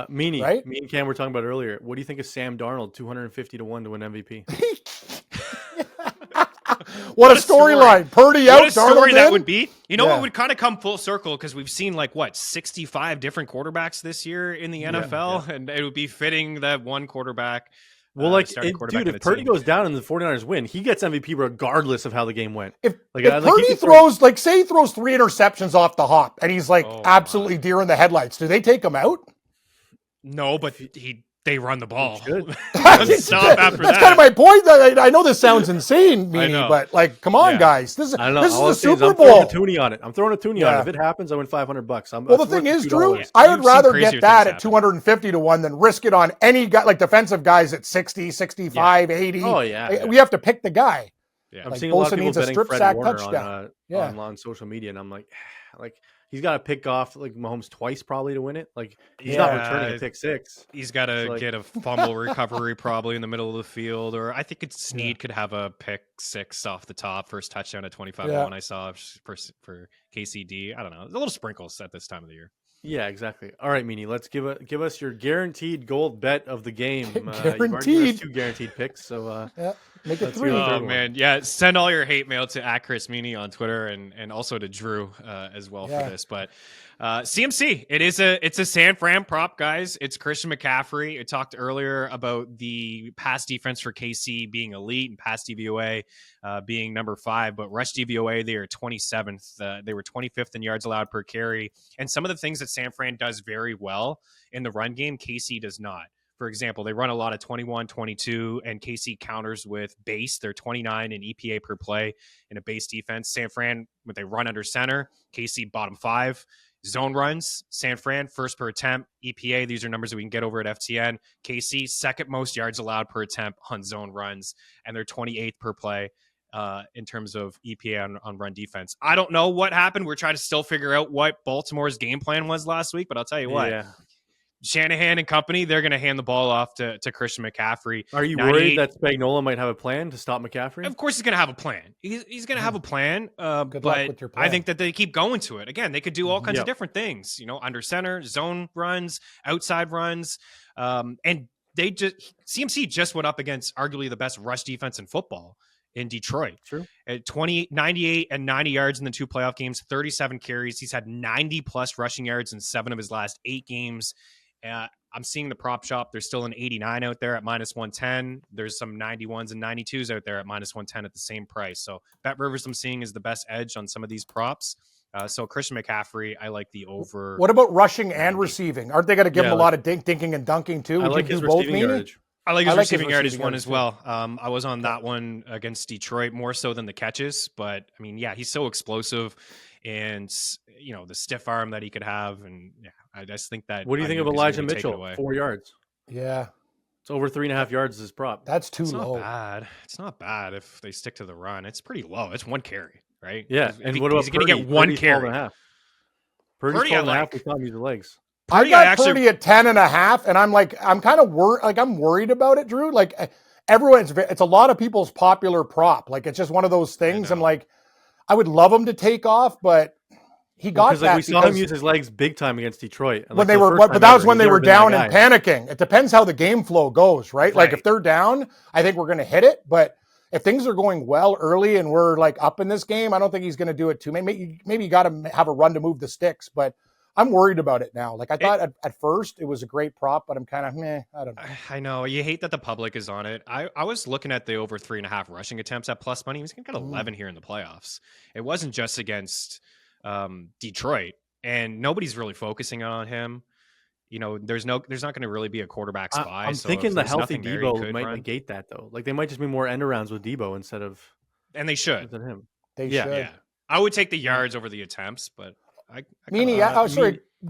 Meany,
right?
Me and Cam were talking about earlier. What do you think of Sam Darnold, 250-1 to win MVP?
What a storyline. Purdy out,
what a story
Darnold
that
in?
would be. What would kind of come full circle because we've seen 65 different quarterbacks this year in the NFL, and it would be fitting that one quarterback.
Well, if Purdy goes down and the 49ers win, he gets MVP regardless of how the game went.
If Purdy throws, say he throws 3 interceptions off the hop and he's absolutely deer in the headlights, do they take him out?
No, but they run the ball.
Stop after That's kind of my point. I know this sounds insane, Meany, but come on, guys. This is the Super Bowl.
I'm throwing a toonie on it. If it happens, I win $500.
Well, the thing is, Drew, I would rather get that at 250-1 than risk it on any guy, like defensive guys at 60, 65, 80.
Oh, yeah.
We have to pick the guy.
Yeah. I'm seeing a lot of people betting Fred Warner on social media, and I'm like, he's got to pick off Mahomes twice probably to win it. He's not returning a pick 6.
He's got to get a fumble recovery probably in the middle of the field, or I think Snead could have a pick 6 off the top, first touchdown at 25-1 I saw for KCD. I don't know. A little sprinkles at this time of the year.
Yeah, exactly. All right, Meany, let's give us your guaranteed gold bet of the game.
Guaranteed.
You've already given us 2 guaranteed picks, so
Make it
Let's
3.
hear the third
Oh
one.
man, yeah. Send all your hate mail to @ChrisMeany on Twitter and also to Drew as well for this. But CMC, it's a San Fran prop, guys. It's Christian McCaffrey. I talked earlier about the pass defense for KC being elite and pass DVOA being number 5, but rush DVOA they are 27th. They were 25th in yards allowed per carry, and some of the things that San Fran does very well in the run game, KC does not. For example, they run a lot of 21, 22, and KC counters with base. They're 29 in EPA per play in a base defense. San Fran, when they run under center, KC bottom 5. Zone runs, San Fran, first per attempt. EPA, these are numbers that we can get over at FTN. KC, second most yards allowed per attempt on zone runs, and they're 28th per play in terms of EPA on run defense. I don't know what happened. We're trying to still figure out what Baltimore's game plan was last week, but I'll tell you what.
Yeah.
Shanahan and company, they're going to hand the ball off to Christian McCaffrey.
Are you worried that Spagnuolo might have a plan to stop McCaffrey?
Of course he's going to have a plan. He's going to have a plan.
Good luck with your plan.
I think that they keep going to it. Again, they could do all kinds of different things, under center, zone runs, outside runs. And CMC just went up against arguably the best rush defense in football in Detroit.
True.
At 98 and 90 yards in the 2 playoff games, 37 carries. He's had 90 plus rushing yards in 7 of his last 8 games. I'm seeing the prop shop. There's still an 89 out there at -110. There's some 91s and 92s out there at -110 at the same price. So Bet Rivers I'm seeing is the best edge on some of these props. So Christian McCaffrey, I like the over.
What about rushing and receiving? Aren't they going to give him a lot of dinking and dunking too?
I
Would
like
you
his
do both,
receiving
Meany?
yardage.
I like his receiving yardage
receiving
one
yardage
as well. I was on that one against Detroit more so than the catches, but I mean, yeah, he's so explosive, and the stiff arm that he could have, and yeah, I just think that.
What do you think of Elijah Mitchell? 4 yards.
Yeah,
it's over 3.5 yards as prop.
That's too low.
Not bad. It's not bad if they stick to the run. It's pretty low. It's 1 carry, right?
Yeah,
and what about he's going to get 1 carry?
Purdy's 12.5. We saw him use the legs.
I got Purdy at 10.5, and I'm kind of worried. Like, I'm worried about it, Drew. Like, it's a lot of people's popular prop. Like, it's just one of those things. I'm like, I would love him to take off, but he got that.
We saw him use his legs big time against Detroit.
When they were, but that was when they were down and panicking. It depends how the game flow goes, right? Like, if they're down, I think we're going to hit it. But if things are going well early and we're like up in this game, I don't think he's going to do it too. Maybe you got to have a run to move the sticks, but I'm worried about it now. Like, I thought at first it was a great prop, but I'm kind of meh. I don't know.
I know you hate that the public is on it. I was looking at the over 3.5 rushing attempts at plus money. He was going to get 11 here in the playoffs. It wasn't just against Detroit, and nobody's really focusing on him. There's not going to really be a quarterback spy.
I'm thinking the healthy Debo might negate that though. Like, they might just be more end arounds with Debo instead of.
And they should.
Than him.
They should.
Yeah. I would take the yards over the attempts, but.
Meany,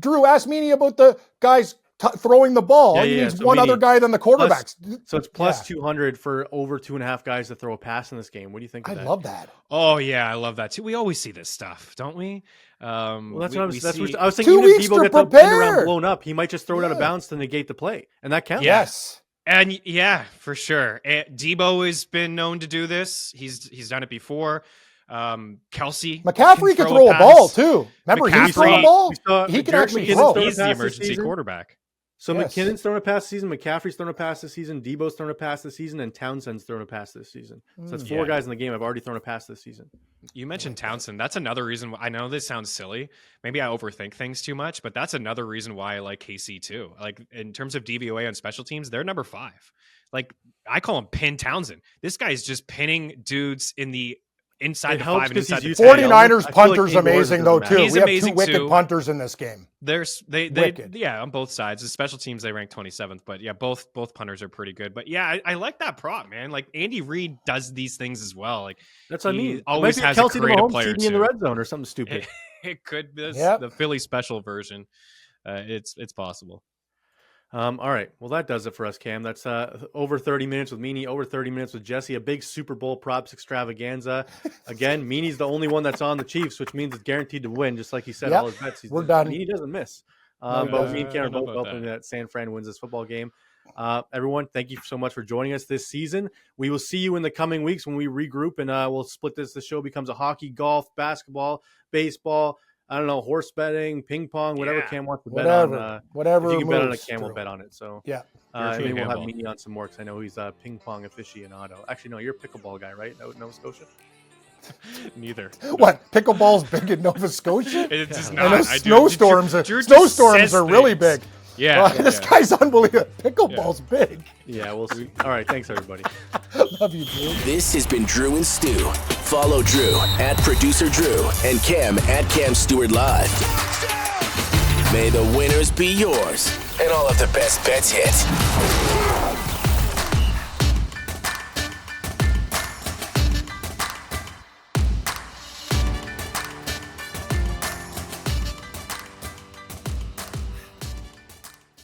Drew asked Meany about the guys throwing the ball. He needs one other guy than the quarterbacks.
So it's plus 200 for over 2.5 guys to throw a pass in this game. What do you think of that?
I love that.
Oh, yeah, I love that too. We always see this stuff, don't we?
Well, that's what I was thinking.
2 weeks to prepare.
Blown up, he might just throw it out of bounds to negate the play, and that counts.
Yes.
And yeah, for sure. Debo has been known to do this. He's done it before. Kelsey
McCaffrey can throw a ball too. Remember, he's throwing a ball. He can actually throw.
He's the emergency quarterback.
So McKinnon's thrown a pass this season, McCaffrey's thrown a pass this season, Debo's thrown a pass this season, and Townsend's thrown a pass this season. So that's 4 guys in the game have already thrown a pass this season.
You mentioned Townsend. That's another reason. I know this sounds silly. Maybe I overthink things too much, but that's another reason why I like KC too. Like, in terms of DVOA on special teams, they're number 5. Like, I call him Pin Townsend. This guy is just pinning dudes in the inside the 5 and inside the
10. 49ers punter's amazing though too. We have 2 wicked punters in this game.
They on both sides. The special teams they rank 27th, but yeah, both punters are pretty good. But yeah, I like that prop, man. Like, Andy Reid does these things as well. Like,
that's what I mean.
Always has a creative player
in the red zone or something stupid.
It could be the Philly special version. It's possible.
All right. Well, that does it for us, Cam. That's over 30 minutes with Meany, over 30 minutes with Jesse. A big Super Bowl props extravaganza. Again, Meany's the only one that's on the Chiefs, which means it's guaranteed to win, just like he said all his bets.
We're done.
Meany doesn't miss. But me and Cam are both hoping that San Fran wins this football game. Everyone, thank you so much for joining us this season. We will see you in the coming weeks when we regroup, and we'll split this. The show becomes a hockey, golf, basketball, baseball, I don't know, horse betting, ping pong, whatever Cam wants to bet on.
Whatever.
If you can bet on a
moves,
Cam will
Drew.
bet on it. So
Yeah.
and maybe we'll have Meany on some more because I know he's a ping pong aficionado. Actually, no, you're a pickleball guy, right? Nova Scotia.
Neither.
What? Pickleball's big in Nova Scotia?
It's just
I
not.
know snowstorms.
Drew
Snowstorms are really big.
Yeah.
This guy's unbelievable. Pickleball's big.
Yeah, we'll see. All right, thanks everybody.
Love you, Drew.
This has been Drew and Stu. Follow Drew at Producer Drew and Cam at Cam Stewart Live. May the winners be yours and all of the best bets hit.